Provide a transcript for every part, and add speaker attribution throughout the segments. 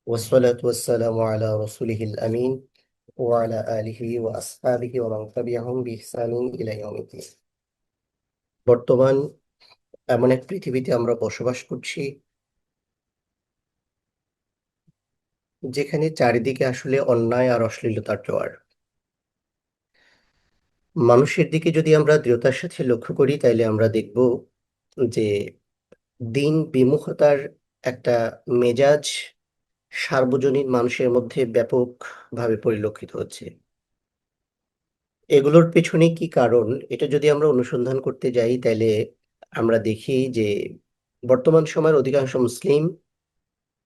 Speaker 1: والصلاة والسلام على رسوله الأمين وعلى آله وأصحابه ومن تبعهم بإحسان إلى يوم الدين। বর্তমান এমন এক পৃথিবীতে আমরা বসবাস করছি যেখানে চারিদিকে আসলে অন্যায় আর অশ্লীলতার জোয়ার। মানুষের দিকে যদি আমরা দৃঢ়তার সাথে লক্ষ্য করি তাইলে আমরা দেখব যে দিন বিমুখতার একটা মেজাজ সার্বজনীন মানুষের মধ্যে ব্যাপকভাবে পরিলক্ষিত হচ্ছে। এগুলোর পেছনে কি কারণ, এটা যদি আমরা অনুসন্ধান করতে যাই তাহলে আমরা দেখি যে বর্তমান সময়ের অধিকাংশ মুসলিম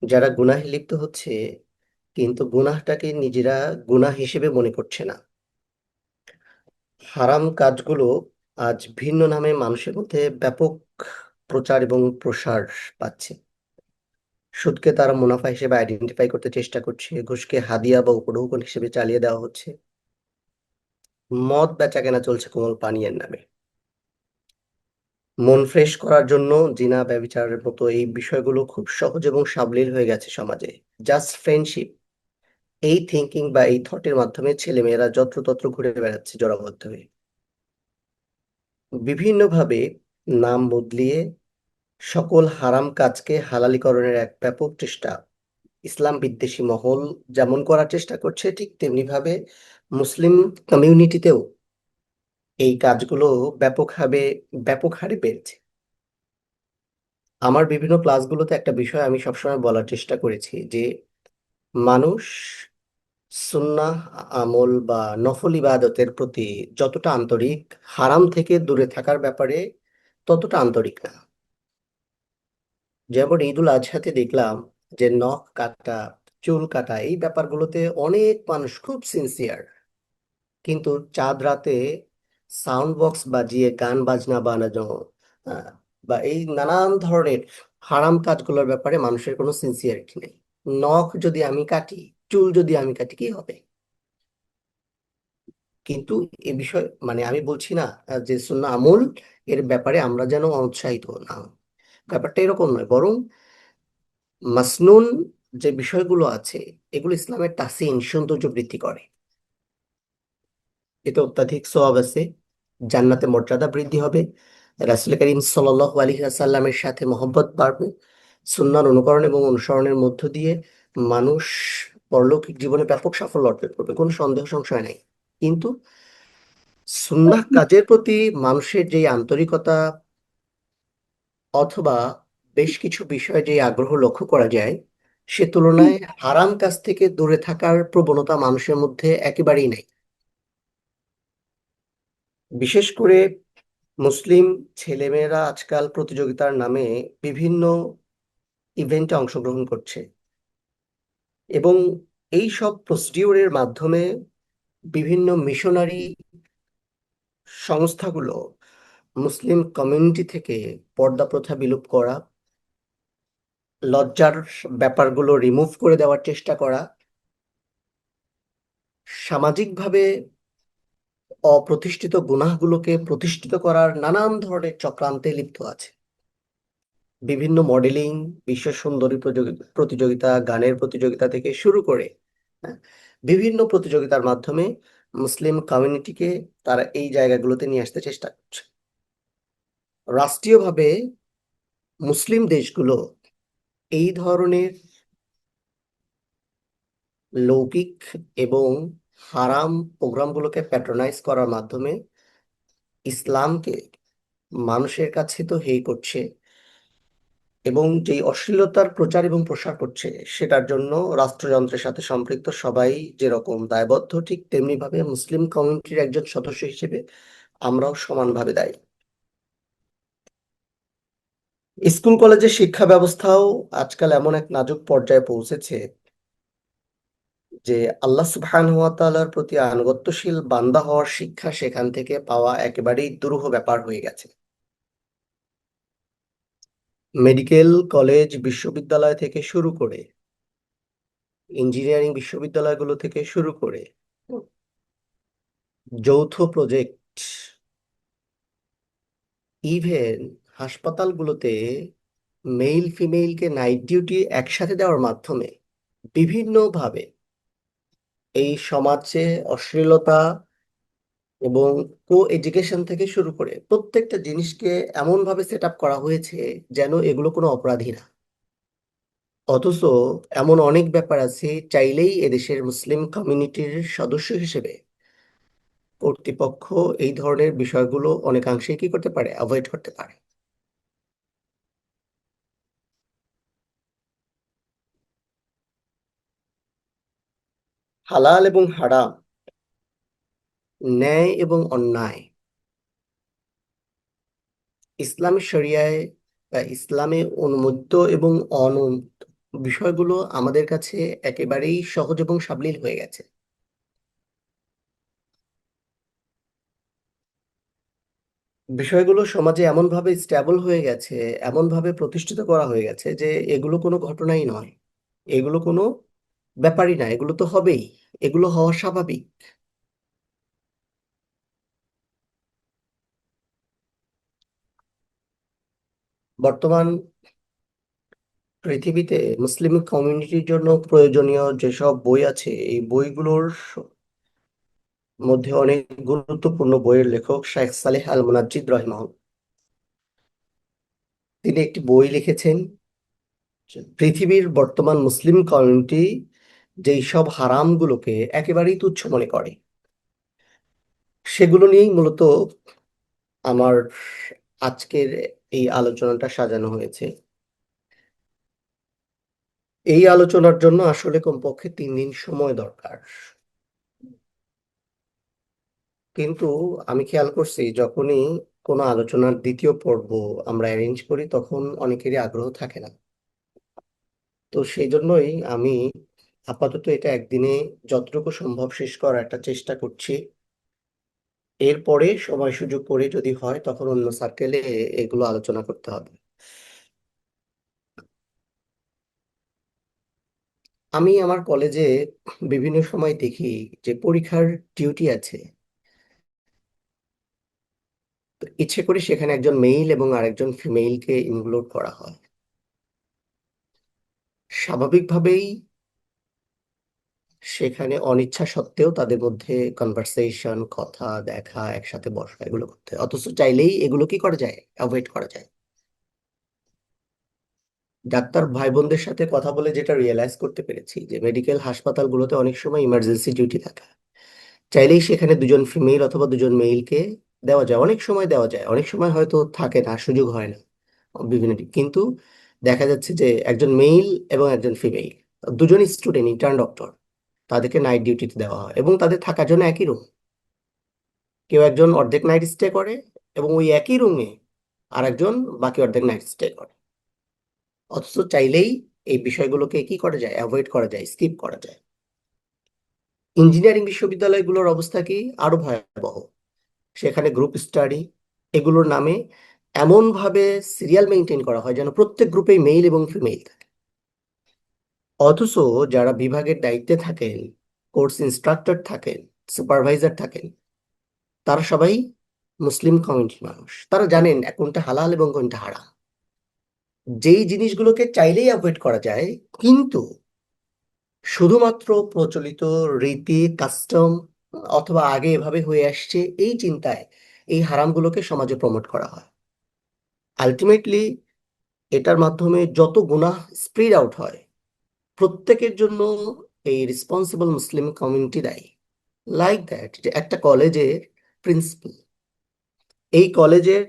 Speaker 1: যারা গুনাহে লিপ্ত হচ্ছে, কিন্তু গুনাহটাকে নিজেরা গুনাহ হিসেবে মনে করছে না। হারাম কাজগুলো আজ ভিন্ন নামে মানুষের মধ্যে ব্যাপক প্রচার এবং প্রসার পাচ্ছে। সুদকে তারা মুনাফা হিসেবে আইডেন্টিফাই করতে চেষ্টা করছে, ঘুষকে হাদিয়া বা উপঢৌকন হিসেবে চালিয়ে দেওয়া হচ্ছে, মদ বেচা কেনা চলছে কোমল পানীয়ের নামে। মন ফ্রেশ করার জন্য জিনা ব্যভিচারের মতো এই বিষয়গুলো খুব সহজ এবং সাবলীল হয়ে গেছে সমাজে। জাস্ট ফ্রেন্ডশিপ, এই থিঙ্কিং বা এই থটের মাধ্যমে ছেলেমেয়েরা যত্রতত্র ঘুরে বেড়াচ্ছে জড়াবদ্ধ হয়ে। বিভিন্নভাবে নাম বদলিয়ে সকল হারাম কাজকে হালালিকরণের এক ব্যাপক চেষ্টা ইসলাম বিদ্বেষী মহল যেমন করার চেষ্টা করছে, ঠিক তেমনি ভাবে মুসলিম কমিউনিটিতেও এই কাজগুলো ব্যাপকভাবে ব্যাপক হারে বেড়েছে। আমার বিভিন্ন ক্লাসগুলোতে একটা বিষয় আমি সবসময় বলার চেষ্টা করেছি যে মানুষ সুন্নাহ আমল বা নফল ইবাদতের প্রতি যতটা আন্তরিক, হারাম থেকে দূরে থাকার ব্যাপারে ততটা আন্তরিক না। যেমন ঈদুল আজহাতে দেখলাম যে নখ কাটা, চুল কাটা এই ব্যাপারগুলোতে অনেক মানুষ খুব সিনসিয়ার, কিন্তু চাঁদ রাতে সাউন্ড বক্স বাজিয়ে গান বাজনা বানানো আহ, বা এই নানান ধরনের হারাম কাজগুলোর ব্যাপারে মানুষের কোনো সিনসিয়ারিটি নেই। নখ যদি আমি কাটি, চুল যদি আমি কাটি, কি হবে? কিন্তু এ বিষয় মানে আমি বলছি না যে সুন্নাহ আমল এর ব্যাপারে আমরা যেন উৎসাহিত না হই। ব্যাপারটা এরকম নয়, বরং মাসনুন যে বিষয়গুলো আছে এগুলো ইসলামের তাহসিন সৌন্দর্য বৃদ্ধি করে। এতে অত্যাধিক সওয়াব আছে, জান্নাতে মর্যাদা বৃদ্ধি হবে, রাসূল করিম সাল্লাল্লাহু আলাইহি ওয়াসাল্লামের সাথে মহব্বত বাড়বে। সুন্নাহর অনুকরণ এবং অনুসরণের মধ্য দিয়ে মানুষ পরলৌকিক জীবনে ব্যাপক সাফল্য অর্জন করবে, কোনো সন্দেহ সংশয় নাই। কিন্তু সুন্নাহ কাজের প্রতি মানুষের যে আন্তরিকতা অথবা বেশ কিছু বিষয়ে যে আগ্রহ লক্ষ্য করা যায়, সে তুলনায় হারাম কাজ থেকে দূরে থাকার প্রবণতা মানুষের মধ্যে একেবারেই নাই। বিশেষ করে মুসলিম ছেলেমেয়েরা আজকাল প্রতিযোগিতার নামে বিভিন্ন ইভেন্টে অংশগ্রহণ করছে এবং এই সব প্রসিডিউরের মাধ্যমে বিভিন্ন মিশনারি সংস্থাগুলো মুসলিম কমিউনিটি থেকে পর্দা প্রথা বিলোপ করা, লজ্জার ব্যাপারগুলো রিমুভ করে দেওয়ার চেষ্টা করা, সামাজিকভাবে অপ্রতিষ্ঠিত গুনাহগুলোকে প্রতিষ্ঠিত করার নানান ধরনের চক্রান্তে লিপ্ত আছে। বিভিন্ন মডেলিং, বিশ্ব সুন্দরী প্রতিযোগিতা, গানের প্রতিযোগিতা থেকে শুরু করে হ্যাঁ, বিভিন্ন প্রতিযোগিতার মাধ্যমে মুসলিম কমিউনিটিকে তারা এই জায়গাগুলোতে নিয়ে আসতে চেষ্টা করছে। রাষ্ট্রীয়ভাবে মুসলিম দেশগুলো এই ধরনের লৌকিক এবং হারাম প্রোগ্রামগুলোকে প্যাট্রোনাইজ করার মাধ্যমে ইসলামকে মানুষের কাছে তো হেয় করছে এবং যেই অশ্লীলতার প্রচার এবং প্রসার করছে সেটার জন্য রাষ্ট্রযন্ত্রের সাথে সম্পৃক্ত সবাই যেরকম দায়বদ্ধ, ঠিক তেমনি ভাবে মুসলিম কমিউনিটির একজন সদস্য হিসেবে আমরাও সমানভাবে দায়ী। স্কুল কলেজের শিক্ষা ব্যবস্থাও আজকাল এমন এক নাজুক পর্যায়ে পৌঁছেছে যে আল্লাহ সুবহানাহু ওয়া তাআলার প্রতি আনুগত্যশীল বান্দা হওয়ার শিক্ষা সেখান থেকে পাওয়া একেবারেই দুরূহ ব্যাপার হয়ে গেছে। মেডিকেল কলেজ বিশ্ববিদ্যালয় থেকে শুরু করে, ইঞ্জিনিয়ারিং বিশ্ববিদ্যালয়গুলো থেকে শুরু করে যৌথ প্রজেক্ট, ইভেন হাসপাতালগুলোতে মেল ফিমেলকে নাইট ডিউটি একসাথে দেওয়ার মাধ্যমে বিভিন্নভাবে এই সমাজে অশ্লীলতা এবং কো এডুকেশন থেকে শুরু করে প্রত্যেকটা জিনিসকে এমন ভাবে সেট আপ করা হয়েছে যেন এগুলো কোনো অপরাধী না। অথচ এমন অনেক ব্যাপার আছে, চাইলেই এদেশের মুসলিম কমিউনিটির সদস্য হিসেবে কর্তৃপক্ষ এই ধরনের বিষয়গুলো অনেকাংশেই কি করতে পারে, অ্যাভয়েড করতে পারে। হালাল এবং হারাম, ন্যায় এবং অন্যায়, ইসলামী শরিয়ায় বা ইসলামে অনুমোদিত এবং অনুমোদিত বিষয়গুলো আমাদের কাছে একেবারেই সহজ এবং সাবলীল হয়ে গেছে। বিষয়গুলো সমাজে এমন ভাবে স্ট্যাবল হয়ে গেছে, এমন ভাবে প্রতিষ্ঠিত করা হয়ে গেছে যে এগুলো কোনো ঘটনাই নয়, এগুলো কোনো ব্যাপারই না, এগুলো তো হবেই, এগুলো হওয়া স্বাভাবিক। বর্তমান পৃথিবীতে মুসলিম কমিউনিটির জন্য প্রয়োজনীয় যেসব বই আছে, এই বইগুলোর মধ্যে অনেক গুরুত্বপূর্ণ বইয়ের লেখক শাইখ সালেহ আল মুনাজ্জিদ রহিমাহুল্লাহ। তিনি একটি বই লিখেছেন যে পৃথিবীর বর্তমান মুসলিম কমিউনিটি যেই সব হারামগুলোকে একেবারেই তুচ্ছ মনে করে, সেগুলো নিয়েই মূলত আমার আজকের এই আলোচনাটা সাজানো হয়েছে। এই আলোচনার জন্য আসলে কমপক্ষে 3 দিন সময় দরকার। কিন্তু আমি খেয়াল করছি যখনই কোনো আলোচনার দ্বিতীয় পর্ব আমরা অ্যারেঞ্জ করি তখন অনেকেরই আগ্রহ থাকে না। তো সেই জন্যই আমি আপাতত এটা একদিনে যতটুকু সম্ভব শেষ করার একটা চেষ্টা করছি। এরপরে সময় সুযোগ করে যদি হয় তখন অন্য সার্কেলে এগুলো আলোচনা করতে হবে। আমি আমার কলেজে বিভিন্ন সময় দেখি যে পরীক্ষার ডিউটি আছে, তো ইচ্ছে করে সেখানে একজন মেইল এবং আরেকজন ফিমেইলকে ইনক্লুড করা হয়। স্বাভাবিকভাবেই সেখানে অনিচ্ছা সত্ত্বেও তাদের মধ্যে কনভারসেশন, কথা, দেখা, একসাথে বসা, এগুলো করতে হয়। অথচ চাইলেই এগুলো কি করা যায়, অ্যাভয়েড করা যায়। ডাক্তার ভাই বোনদের সাথে কথা বলে যেটা রিয়েলাইজ করতে পেরেছি যে মেডিকেল হাসপাতালগুলোতে অনেক সময় ইমার্জেন্সি ডিউটি থাকে, চাইলেই সেখানে দুজন ফিমেল অথবা দুজন মেইলকে দেওয়া যায়, অনেক সময় দেওয়া যায়, অনেক সময় হয়তো থাকে না, সুযোগ হয় না বিভিন্ন কিন্তু দেখা যাচ্ছে যে একজন মেইল এবং একজন ফিমেল দুজনই স্টুডেন্ট ইন্টার্ন ডক্টর, তাদেরকে নাইট ডিউটিতে দেওয়া হয় এবং তাদের থাকার জন্য একই রুম। কেউ একজন অর্ধেক নাইট স্টে করে এবং ওই একই রুমে আর একজন বাকি অর্ধেক নাইট স্টে করে। অথচ চাইলেই এই বিষয়গুলোকে কি করা যায়, অ্যাভয়েড করা যায়, স্কিপ করা যায়। ইঞ্জিনিয়ারিং বিশ্ববিদ্যালয়গুলোর অবস্থা কি, আরো ভয়াবহ। সেখানে গ্রুপ স্টাডি এগুলোর নামে এমন ভাবে সিরিয়াল মেনটেন করা হয় যেন প্রত্যেক গ্রুপেই মেল এবং ফিমেল থাকে। অথচ যারা বিভাগের দায়িত্বে থাকেন, কোর্স ইনস্ট্রাক্টর থাকেন, সুপারভাইজার থাকেন, তারা সবাই মুসলিম কমিউনিটির মানুষ, তারা জানেন কোনটা হালাল এবং কোনটা হারাম। যেই জিনিসগুলোকে চাইলেই অ্যাভয়েড করা যায়, কিন্তু শুধুমাত্র প্রচলিত রীতি কাস্টম অথবা আগে এভাবে হয়ে আসছে এই চিন্তায় এই হারামগুলোকে সমাজে প্রমোট করা হয়। আলটিমেটলি এটার মাধ্যমে যত গুনাহ স্প্রিড আউট হয়, প্রত্যেকের জন্য এই রেসপন্সিবল মুসলিম কমিউনিটি দায়ী। লাইক দ্যাট, যে একটা কলেজের প্রিন্সিপাল, এই কলেজের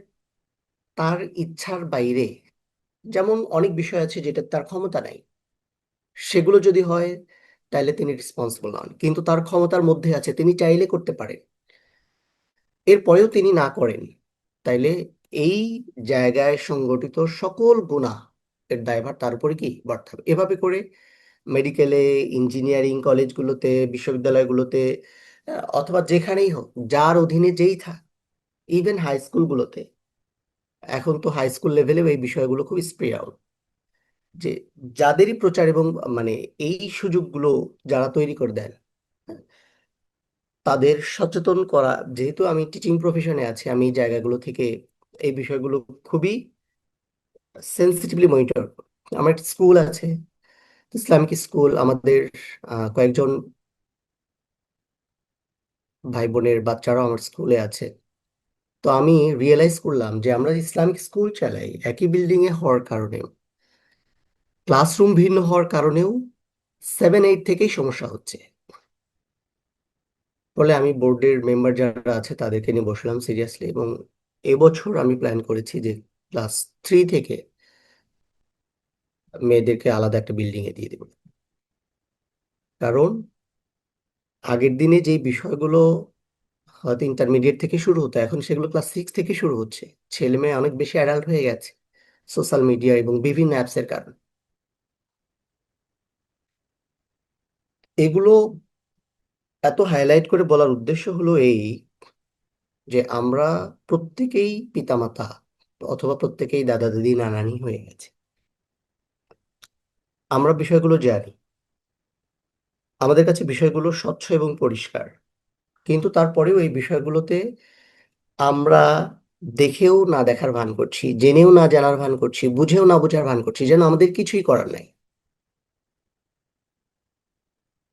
Speaker 1: তার ইচ্ছার বাইরে যেমন অনেক বিষয় আছে যেটা তার ক্ষমতা নাই, সেগুলো যদি হয় তাহলে তিনি রেসপন্সিবল নন, কিন্তু তার ক্ষমতার মধ্যে আছে, তিনি চাইলে করতে পারেন, এরপরেও তিনি না করেন, তাইলে এই জায়গায় সংগঠিত সকল গুনাহ এর দায়ভার তার উপরে কি বর্তাবে হবে। এভাবে করে মেডিকেলে, ইঞ্জিনিয়ারিং কলেজগুলোতে, বিশ্ববিদ্যালয়গুলোতে, অথবা যেখানেই হোক, যার অধীনে যেই থাক, ইভেন হাই স্কুলগুলোতে, এখন তো হাই স্কুল লেভেলেও এই বিষয়গুলো খুব স্প্রে আউট, যে যাদেরই প্রচার এবং মানে এই সুযোগগুলো যারা তৈরি করে দেন, তাদের সচেতন করা। যেহেতু আমি টিচিং প্রফেশনে আছি, আমি এই জায়গাগুলো থেকে এই বিষয়গুলো খুবই সেন্সিটিভলি মনিটর। আমার একটা স্কুল আছে, ইসলামিক স্কুল আমাদের কয়েকজন ভাই বোনের বাচ্চারাও আমার স্কুলে আছে। তো আমি রিয়েলাইজ করলাম যে আমরা ইসলামিক স্কুল চালাই একই বিল্ডিং এ হওয়ার কারণে, ক্লাসরুম ভিন্ন হওয়ার কারণেও 7-8 থেকেই সমস্যা হচ্ছে। ফলে আমি বোর্ডের মেম্বার যারা আছে তাদেরকে নিয়ে বসলাম সিরিয়াসলি, এবং এবছর আমি প্ল্যান করেছি যে ক্লাস 3 থেকে মেয়েদেরকে আলাদা একটা বিল্ডিং এ দিয়ে দেবো। কারণ আগের দিনে যেই বিষয়গুলো হয়তো ইন্টারমিডিয়েট থেকে শুরু হতো, এখন সেগুলো ক্লাস 6 থেকে শুরু হচ্ছে। ছেলে মেয়ে অনেক বেশি অ্যাডাল্ট হয়ে গেছে সোশ্যাল মিডিয়া এবং বিভিন্ন অ্যাপস এর কারণে। এগুলো এত হাইলাইট করে বলার উদ্দেশ্য হলো এই, যে আমরা প্রত্যেকেই পিতামাতা অথবা প্রত্যেকেই দাদা দাদি নানা নানি হয়ে গেছে। আমরা বিষয়গুলো জানি, আমাদের কাছে বিষয়গুলো স্বচ্ছ এবং পরিষ্কার। কিন্তু তারপরেও এই বিষয়গুলোতে আমরা দেখেও না দেখার ভান করছি, জেনেও না জানার ভান করছি, বুঝেও না বোঝার ভান করছি, যেন আমাদের কিছুই করার নাই।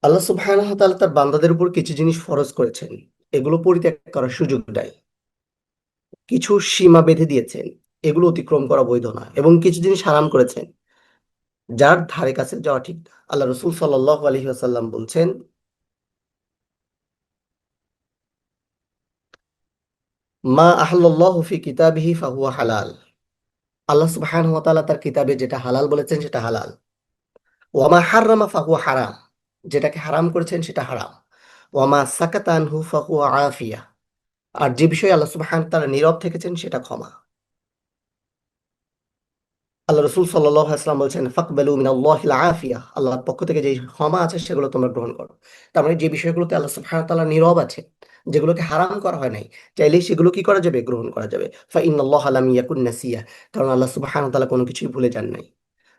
Speaker 1: আল্লাহ সুবহানাহু ওয়া তাআলা তার বান্দাদের উপর কিছু জিনিস ফরজ করেছেন, এগুলো পরিত্যাগ করার সুযোগ নাই। কিছু সীমা বেঁধে দিয়েছেন, এগুলো অতিক্রম করা বৈধ না, এবং কিছু জিনিস হারাম করেছেন যার ধারে কাছে যাওয়া ঠিক না। আল্লাহ রসুল সাল্লাল্লাহু আলাইহি ওয়াসাল্লাম বলছেন, মা আহাল্লাল্লাহু ফি কিতাবিহি ফাহুয়া হালাল। আল্লাহ সুবহানাহু ওয়া তাআলা তার কিতাবে যেটা হালাল বলেছেন সেটা হালাল। ওয়া মা হাররামা ফাহুয়া হারাম, যেটাকে হারাম করেছেন সেটা হারাম। ওয়া মা সাকাতা আনহু ফাহুয়া আফিয়া, আর যে বিষয়ে আল্লাহ সুবহানাহু ওয়া তাআলা নীরব থেকেছেন সেটা ক্ষমা। আল্লাহ রসুল সাল্লাল্লাহু আলাইহি ওয়াসাল্লাম বলছেন, ফাকবালু মিনাল্লাহিল আফিয়া, আল্লাহর পক্ষ থেকে যে ক্ষমা আছে সেগুলো তোমরা গ্রহণ করো। তার মানে যে বিষয়গুলোতে আল্লাহ সুবহানাহু ওয়া তাআলা নীরব আছে, যেগুলোকে হারাম করা হয় নাই, চাইলেই সেগুলো কি করা যাবে, গ্রহণ করা যাবে। ফা ইন্নাল্লাহা লাম ইয়াকুন নাসিয়া, কারণ আল্লাহ সুবহানাহু ওয়া তাআলা কোনো কিছুই ভুলে যান নাই।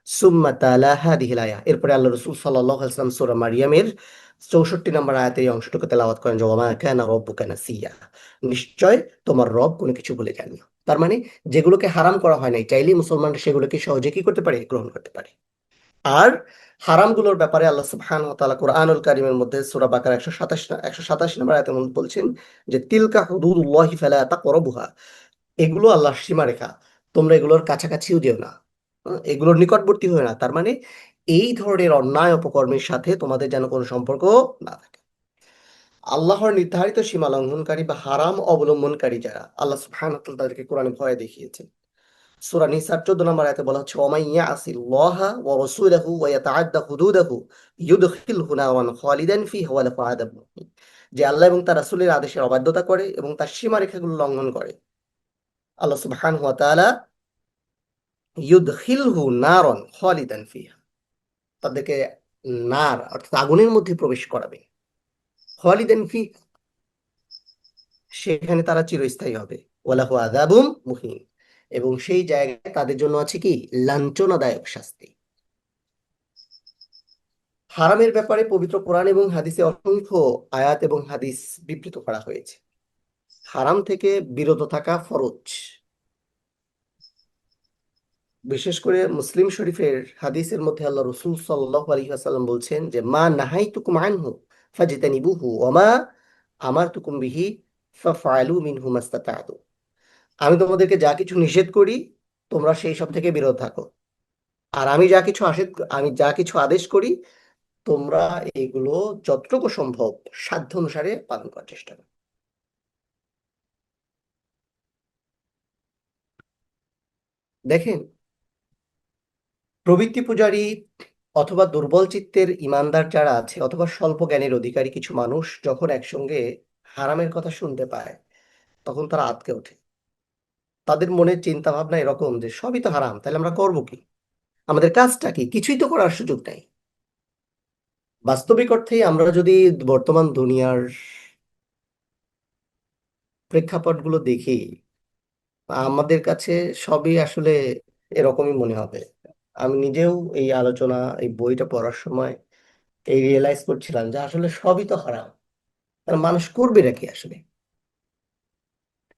Speaker 1: সুম্মা তালা হাদিহিল আয়া, এরপরে আল্লাহ রসুল সাল্লাল্লাহু আলাইহি ওয়াসাল্লাম সূরা মারিয়ামের 64 নম্বর আয়াতে এই অংশটুকু তেলাওয়াত করেন যে, ওয়া মা কানা রাব্বুকা নাসিয়া, নিশ্চয় তোমার রব কোনো কিছু ভুলে যান না। তার মানে যেগুলোকে হারাম করা হয় নাই, চাইলেই মুসলমান সেগুলোকে সহজে কি করতে পারে, গ্রহণ করতে পারে। আর হারামগুলোর ব্যাপারে আল্লাহ সুবহানাহু ওয়া তাআলা কোরআনুল কারীমের মধ্যে সূরা বাকারা 127 নম্বর আয়াতে বলছেন যে, তিলকা হুদুদুল্লাহি ফালা তাকরাবুহা, এগুলো আল্লাহর সীমারেখা, তোমরা এগুলোর কাছাকাছিও যেও না, এগুলোর নিকটবর্তী হয়ে না। তার মানে এই ধরনের অন্যায় অপকর্মের সাথে তোমাদের যেন কোনো সম্পর্ক না থাকে। আল্লাহর নির্ধারিত সীমা লঙ্ঘনকারী বা হারাম অবলম্বনকারী যারা, আল্লাহ সুবহানাহু ওয়া তাআলা তাদেরকে কোরআনে ভয় দেখিয়েছেন। সূরা নিসার 14 নম্বর আয়াতে বলা হচ্ছে, ওয়া মান ইয়াসিল্লাহা ওয়া রাসূলাহু ওয়া ইয়াতাআদ্দা হুদুদাহু ইউদখিলহু নারান খালিদান ফিহা ওয়া লাহু আযাবুন মুহিন। যে আল্লাহ এবং তার রাসূলের আদেশের অবাধ্যতা করে এবং তার সীমারেখাগুলো লঙ্ঘন করে, আল্লাহ সুবহানাহু ওয়া তাআলা ইউদখিলহু নারান খালিদান ফিহা, তাদেরকে নার অর্থাৎ আগুনের মধ্যে প্রবেশ করাবে। খালিদান ফিহা, সেখানে তারা চিরস্থায়ী হবে। ওয়া লাহু আযাবুম মুহিন, এবং সেই জায়গায় তাদের জন্য আছে কি, লাঞ্ছনাদায়ক শাস্তি। হারামের ব্যাপারে পবিত্র কোরআন এবং হাদিসে অসংখ্য আয়াত এবং হাদিস বিবৃত করা হয়েছে। হারাম থেকে বিরত থাকা ফরজ। বিশেষ করে মুসলিম শরীফের হাদিসের মধ্যে আল্লাহ রসুল সাল্লাল্লাহু আলাইহি ওয়াসাল্লাম বলছেন যে, মা নাহাইতুকুম আনহু ফাজতানিবুহু ওয়া মা আমারতুকুম বিহি ফাফআলু মিনহু মাস্তাতাতু। আমি তোমাদেরকে যা কিছু নিষেধ করি, তোমরা সেই সব থেকে বিরত থাকো। আর আমি যা কিছু আদেশ করি, তোমরা এগুলো যতটুকু সম্ভব সাধ্য অনুসারে পালন করার চেষ্টা করো। দেখেন, প্রবৃত্তি পূজারী অথবা দুর্বল চিত্তের ইমানদার যারা আছে, অথবা স্বল্প জ্ঞানের অধিকারী কিছু মানুষ যখন একসঙ্গে হারামের কথা শুনতে পায়, তখন তারা আঁতকে ওঠে। তাদের মনের চিন্তা ভাবনা এরকম যে সবই তো হারাম, তাহলে আমরা করবো কি, আমাদের কাজটা কি, কিছুই তো করার সুযোগ নেই। বাস্তবিক অর্থে আমরা যদি বর্তমান দুনিয়ার প্রেক্ষাপটগুলো দেখি, আমাদের কাছে সবই আসলে এরকমই মনে হবে। আমি নিজেও এই আলোচনা, এই বইটা পড়ার সময় এই রিয়েলাইজ করছিলাম যে আসলে সবই তো হারাম, তাহলে মানুষ করবেটা কি আসলে।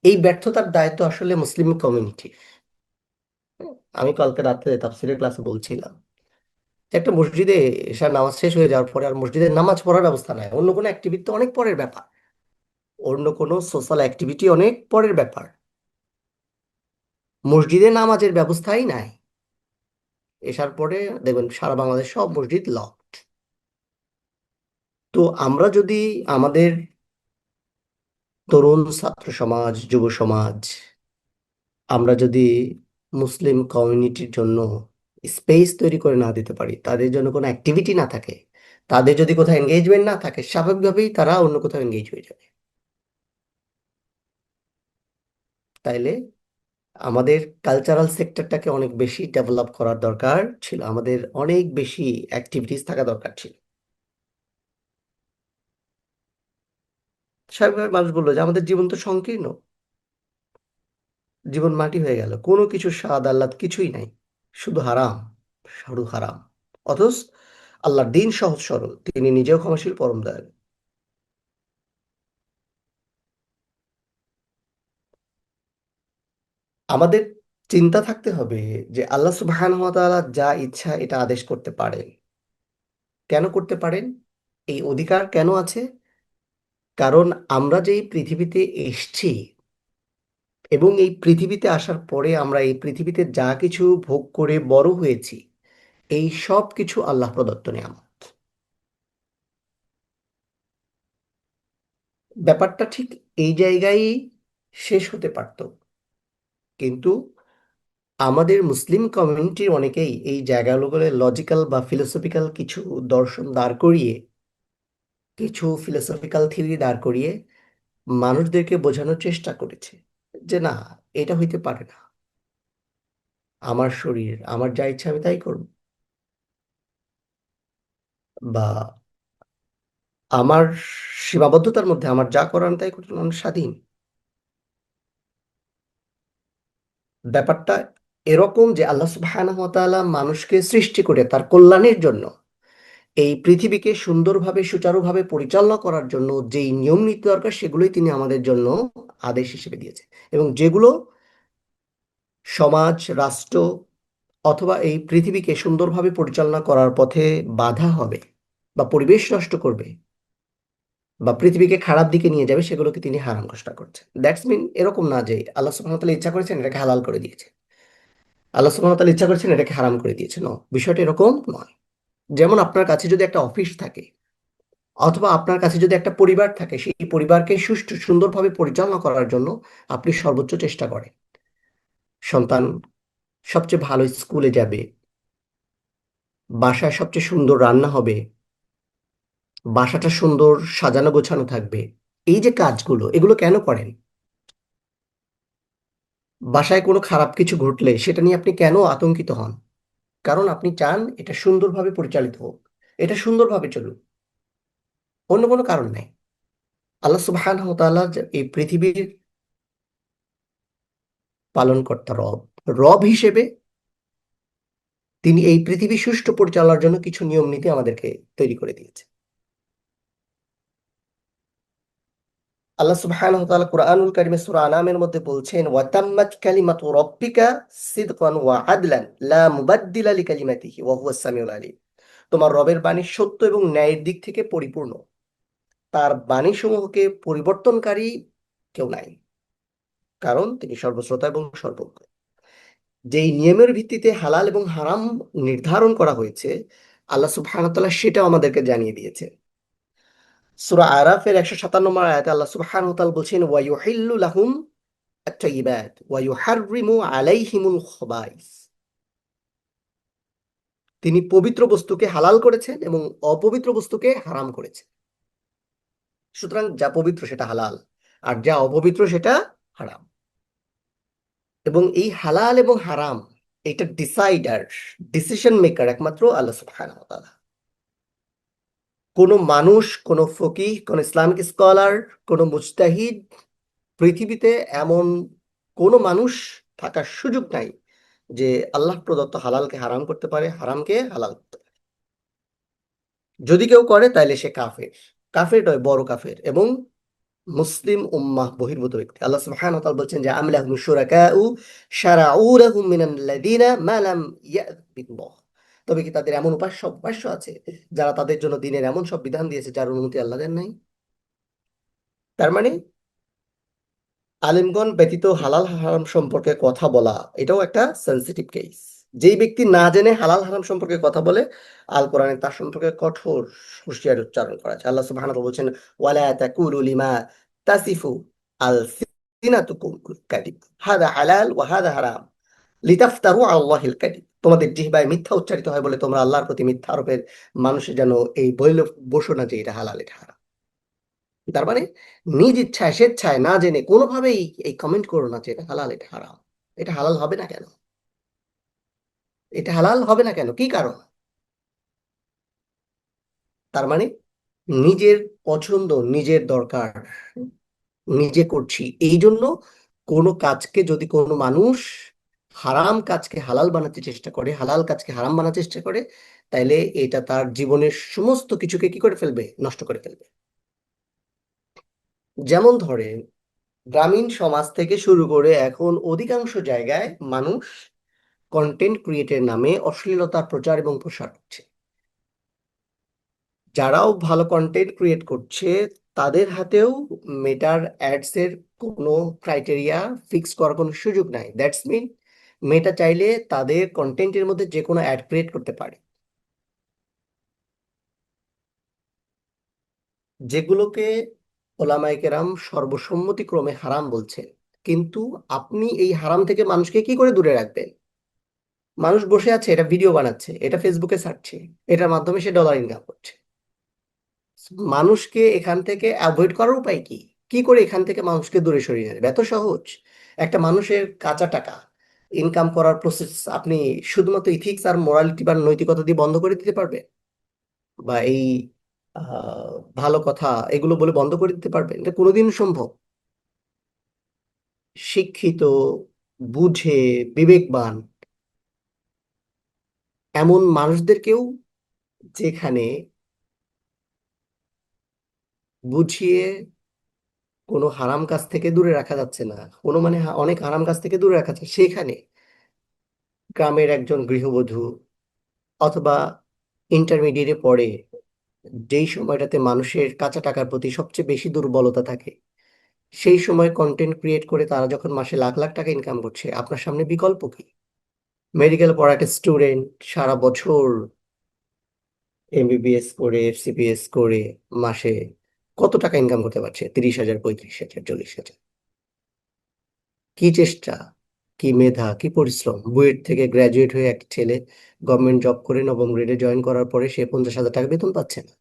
Speaker 1: এই ব্যর্থতার দায়িত্ব আসলে মুসলিম কমিউনিটি। আমি কালকে রাতে তাফসীরের ক্লাসে বলছিলাম একটা মসজিদে এশার নামাজ শেষ হয়ে যাওয়ার পরে আর মসজিদে নামাজ পড়ার ব্যবস্থা নাই, অন্য কোনো অ্যাক্টিভিটি তো অনেক পরের ব্যাপার, অন্য কোনো সোশ্যাল অ্যাক্টিভিটি অনেক পরের ব্যাপার, মসজিদে নামাজের ব্যবস্থাই নাই। এসার পরে দেখবেন সারা বাংলাদেশ সব মসজিদ লক। তো আমরা যদি আমাদের তরুণ ছাত্র সমাজ, যুব সমাজ, আমরা যদি মুসলিম কমিউনিটির জন্য স্পেস তৈরি করে না দিতে পারি, তাদের জন্য কোনো অ্যাক্টিভিটি না থাকে, তাদের যদি কোথাও এঙ্গেজমেন্ট না থাকে, স্বাভাবিকভাবেই তারা অন্য কোথাও এঙ্গেজ হয়ে যাবে। তাইলে আমাদের কালচারাল সেক্টরটাকে অনেক বেশি ডেভেলপ করার দরকার ছিল, আমাদের অনেক বেশি অ্যাক্টিভিটিস থাকা দরকার ছিল। স্বাভাবিকভাবে মানুষ বললো যে আমাদের জীবন তো সংকীর্ণ, জীবন মাটি হয়ে গেল, কোনো কিছু স্বাদ আহ্লাদ কিছুই নাই, শুধু হারাম, শুধু হারাম। অথচ আল্লাহর দিন সহজ সরল, তিনি নিজেও ক্ষমাশীল, পরম দয়ালু। আমাদের চিন্তা থাকতে হবে যে আল্লাহ সুবহানাহু ওয়া তাআলা যা ইচ্ছা এটা আদেশ করতে পারেন। কেন করতে পারেন? এই অধিকার কেন আছে? কারণ আমরা যেই পৃথিবীতে এসেছি এবং এই পৃথিবীতে আসার পরে আমরা এই পৃথিবীতে যা কিছু ভোগ করে বড় হয়েছি, এই সব কিছু আল্লাহ প্রদত্ত নিয়ামত। ব্যাপারটা ঠিক এই জায়গায় শেষ হতে পারত, কিন্তু আমাদের মুসলিম কমিউনিটির অনেকেই এই জায়গাগুলোকে লজিক্যাল বা ফিলোসফিক্যাল কিছু দর্শন দাঁড় করিয়ে, কিছু ফিলোসফিক্যাল থিওরি দাঁড় করিয়ে মানুষদেরকে বোঝানোর চেষ্টা করেছে যে না, এটা হইতে পারে না, আমার শরীর, আমার যা ইচ্ছা আমি তাই করব, বা আমার সীমাবদ্ধতার মধ্যে আমার যা করার আমি তাই করতে আমি স্বাধীন। ব্যাপারটা এরকম যে আল্লাহ সুবহানাহু ওয়া তাআলা মানুষকে সৃষ্টি করে তার কল্যাণের জন্য, এই পৃথিবীকে সুন্দরভাবে সুচারুভাবে পরিচালনা করার জন্য যেই নিয়ম নীতি দরকার সেগুলোই তিনি আমাদের জন্য আদেশ হিসেবে দিয়েছে, এবং যেগুলো সমাজ, রাষ্ট্র অথবা এই পৃথিবীকে সুন্দরভাবে পরিচালনা করার পথে বাধা হবে বা পরিবেশ নষ্ট করবে বা পৃথিবীকে খারাপ দিকে নিয়ে যাবে, সেগুলোকে তিনি হারাম ঘোষণা করছেন। দ্যাটস মিন এরকম না যে আল্লাহ সুবহানাহু ওয়া তাআলা ইচ্ছা করেছেন এটাকে হালাল করে দিয়েছে, আল্লাহ সুবহানাহু ওয়া তাআলা ইচ্ছা করেছেন এটাকে হারাম করে দিয়েছে। নো, বিষয়টা এরকম নয়। যেমন আপনার কাছে যদি একটা অফিস থাকে অথবা আপনার কাছে যদি একটা পরিবার থাকে, সেই পরিবারকে সুষ্ঠু সুন্দরভাবে পরিচালনা করার জন্য আপনি সর্বোচ্চ চেষ্টা করেন। সন্তান সবচেয়ে ভালো স্কুলে যাবে, বাসায় সবচেয়ে সুন্দর রান্না হবে, বাসাটা সুন্দর সাজানো গোছানো থাকবে। এই যে কাজগুলো, এগুলো কেন করেন? বাসায় কোনো খারাপ কিছু ঘটলে সেটা নিয়ে আপনি কেন আতঙ্কিত হন? কারণ আপনি চান এটা সুন্দরভাবে পরিচালিত হোক, এটা সুন্দরভাবে চলুক, অন্য কোনো কারণ নেই। আল্লাহ সুবহানাহু ওয়া তাআলা যে এই পৃথিবীর পালনকর্তা, রব, রব হিসেবে তিনি এই পৃথিবী সুষ্ঠু পরিচালনার জন্য কিছু নিয়ম নীতি আমাদেরকে তৈরি করে দিয়েছে। আল্লাহ সুবহানাহু ওয়া তাআলা কুরআনুল কারীমে সূরা আনামের মধ্যে বলছেন, ওয়া তাম্মাত কালিমাতু রাব্বিকা সিদকান ওয়া আদলান লা মুবাদদিলা লিকালিমাতিহি ওয়া হুয়াস সামিউল আলিম। তোমার রবের বাণী সত্য এবং ন্যায়ের দিক থেকে পরিপূর্ণ, তার বাণীসমূহকে পরিবর্তনকারী কেউ নাই, কারণ তিনি সর্বশ্রোতা এবং সর্বজ্ঞ। যেই নিয়মের ভিত্তিতে হালাল এবং হারাম নির্ধারণ করা হয়েছে, আল্লাহ সুবহানাহু ওয়া তাআলা সেটাও আমাদেরকে জানিয়ে দিয়েছে। সূরা আরাফের ১৫৭ নম্বর আয়াতে আল্লাহ সুবহানাহু ওয়া তাআলা বলছেন, ওয়া ইউহিল্লু লাহুম আত-তাইয়্যিবাত ওয়া ইউহাররিমু আলাইহিমুল খাবাইস। তিনি পবিত্র বস্তুকে হালাল করেছেন এবং অপবিত্র বস্তুকে হারাম করেছেন। সুতরাং যা পবিত্র সেটা হালাল, আর যা অপবিত্র সেটা হারাম। এবং এই হালাল এবং হারাম, এটা ডিসাইডার, ডিসিশন মেকার একমাত্র আল্লাহ সুবহানাহু ওয়া তাআলা। কোনো মানুষ, কোনো ফকিহ, কোনো ইসলামিক স্কলার, কোনো মুজতাহিদ, পৃথিবীতে এমন কোনো মানুষ থাকার সুযোগ নাই যে আল্লাহ প্রদত্ত হালালকে হারাম করতে পারে, হারামকে হালাল করতে পারে। যদি কেউ করে তাহলে সে কাফের, কাফের নয় বড় কাফের, এবং মুসলিম উম্মাহ বহির্ভূত ব্যক্তি। আল্লাহ সুবহানাহু ওয়া তাআলা বলছেন যে আম লাহুম শুরাকাউ শারাউ লাহুম মিনাল লাযিনা মা লাম ইয়াযবিল্লাহ। তবে কি তাদের এমন উপাস্য উপাস্য আছে যারা তাদের জন্য দিনের এমন সব বিধান দিয়েছে যার অনুমতি আল্লাহ দেন নাই? তার মানে আলেমগণ ব্যতীত হালাল হারাম সম্পর্কে কথা বলা এটাও একটা সেন্সিটিভ কেস। যেই ব্যক্তি না জেনে হালাল হারাম সম্পর্কে কথা বলে, আল কোরআনে তার সম্পর্কে কঠোর হুঁশিয়ারি উচ্চারণ করা আছে। আল্লাহ সুবহানাহু ওয়া তাআলা বলছেন, ওয়ালা তাকুলু লিমা তাসিফু আল সিনাতুকুম কাদিব হাদা হালাল ওয়া হাদা হারাম লিতাফতারু আলাল্লাহিল কাদিব। তোমাদের জিহ্বায় মিথ্যা উচ্চারিত হয় বলে তোমরা আল্লাহর প্রতি মিথ্যা আরোপের মানুষের যেন এই বইল বসো না যে এটা হালাল এটা হারাম। তার মানে নিজ ইচ্ছায় স্বেচ্ছায় না জেনে কোনোভাবেই এই কমেন্ট করো না যে এটা হালাল এটা হারাম। এটা হালাল হবে না কেন? এটা হালাল হবে না কেন, কি কারণ? তার মানে নিজের পছন্দ, নিজের দরকার নিজে করছি, এই জন্য কোনো কাজকে যদি কোনো মানুষ হারাম কাজকে হালাল বানাতে চেষ্টা করে, হালাল কাজকে হারাম বানাতে চেষ্টা করে, তাইলে এটা তার জীবনের সমস্ত কিছুকে কি করে ফেলবে, নষ্ট করে ফেলবে। যেমন ধরেন গ্রামীণ সমাজ থেকে শুরু করে এখন অধিকাংশ জায়গায় মানুষ কন্টেন্ট ক্রিয়েটের নামে অশ্লীলতার প্রচার এবং প্রসার করছে। যারাও ভালো কন্টেন্ট ক্রিয়েট করছে তাদের হাতেও মেটার অ্যাডস এর কোনো ক্রাইটেরিয়া ফিক্স করার কোনো সুযোগ নাই। দ্যাটস মিন মেটা চাইলে তাদের কন্টেন্টের মধ্যে যে কোনো অ্যাড ক্রিয়েট করতে পারে, যেগুলোকে ওলামায়ে কেরাম সর্বসম্মতিক্রমে হারাম বলছে। কিন্তু আপনি এই হারাম থেকে মানুষকে কি করে দূরে রাখবেন? মানুষ বসে আছে, এটা ভিডিও বানাচ্ছে, এটা ফেসবুকে ছাড়ছে, এটার মাধ্যমে সে ডলার ইনকাম করছে। মানুষকে এখান থেকে অ্যাভয়েড করার উপায় কি? কি করে এখান থেকে মানুষকে দূরে সরিয়ে নেবে? এত সহজ? একটা মানুষের কাঁচা টাকা ইনকাম করার প্রসেস আপনি শুধুমাত্র ইথিক্স আর মোরালিটি বা নৈতিকতা দিয়ে বন্ধ করে দিতে পারবে? বা এই ভালো কথা এগুলো বলে বন্ধ করে দিতে পারবেন? এটা কোনোদিন সম্ভব? শিক্ষিত, বুঝে, বিবেকবান এমন মানুষদেরকেও যেখানে বুঝিয়ে কোনো হারাম কাজ থেকে দূরে রাখা যাচ্ছে না, কোনো মানে অনেক হারাম কাজ থেকে দূরে রাখা যাচ্ছে, সেখানে গ্রামের একজন গৃহবধূ অথবা ইন্টারমিডিয়েটে পড়ে, যেই সময়টাতে মানুষের কাঁচা টাকার প্রতি সবচেয়ে বেশি দুর্বলতা থাকে, সেই সময় কন্টেন্ট ক্রিয়েট করে তারা যখন মাসে লাখ লাখ টাকা ইনকাম করছে, আপনার সামনে বিকল্প কি? মেডিকেল পড়া একটা স্টুডেন্ট সারা বছর এমবিবিএস করে এফসিপিএস করে মাসে কত টাকা ইনকাম করতে পারছে? 30,000, 35,000, 40,000। কি চেষ্টা, কি মেধা, কি পরিশ্রম! বুয়েট থেকে গ্রাজুয়েট হয়ে একটা ছেলে গভর্নমেন্ট জব করে নবম গ্রেডে জয়েন করার পরে সে 50,000 টাকা বেতন পাচ্ছে না,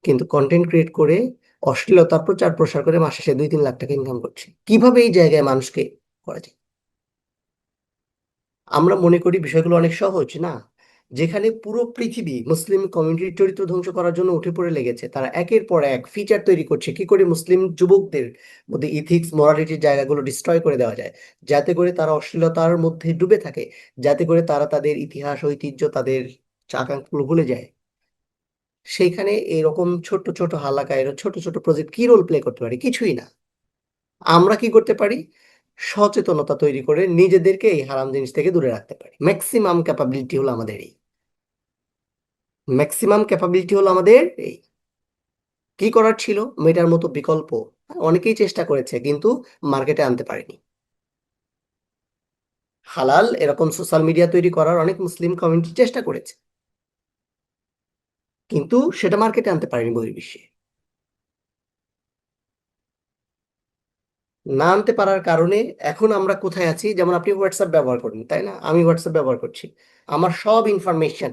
Speaker 1: কিন্তু কন্টেন্ট ক্রিয়েট করে অশ্লীলতার প্রচার প্রসার করে মাসে সে 2-3 লাখ টাকা ইনকাম করছে। কিভাবে এই জায়গায় মানুষকে করা যায়? আমরা মনে করি বিষয়গুলো অনেক সহজ না। যেখানে পুরো পৃথিবী মুসলিম কমিউনিটির চরিত্র ধ্বংস করার জন্য উঠে পড়ে লেগেছে, তারা একের পর এক ফিচার তৈরি করছে কি করে মুসলিম যুবকদের মধ্যে ইথিক্স মোরালিটির জায়গাগুলো ডিস্ট্রয় করে দেওয়া যায়, যাতে করে তারা অশ্লীলতার মধ্যে ডুবে থাকে, যাতে করে তারা তাদের ইতিহাস ঐতিহ্য তাদের আকাঙ্ক্ষাগুলো ভুলে যায়। সেইখানে এরকম ছোট ছোট হালাকা এরকম ছোট ছোট প্রজেক্ট কি রোল প্লে করতে পারে? কিছুই না। আমরা কি করতে পারি? সচেতনতা তৈরি করে নিজেদেরকে এই হারাম জিনিস থেকে দূরে রাখতে পারি। ম্যাক্সিমাম ক্যাপাবিলিটি হলো আমাদের এই, ম্যাক্সিমাম ক্যাপাবিলিটি হলো আমাদের এই। কি করার ছিল? মেটার মতো বিকল্প অনেকেই চেষ্টা করেছে কিন্তু মার্কেটে আনতে পারেনি। হালাল এরকম সোশ্যাল মিডিয়া তৈরি করার অনেক মুসলিম কমিউনিটি চেষ্টা করেছে, কিন্তু সেটা মার্কেটে আনতে পারেনি বহির্বিশ্বে। না আনতে পারার কারণে এখন আমরা কোথায় আছি? যেমন আপনি হোয়াটসঅ্যাপ ব্যবহার করেন, তাই না? আমি হোয়াটসঅ্যাপ ব্যবহার করছি, আমার সব ইনফরমেশন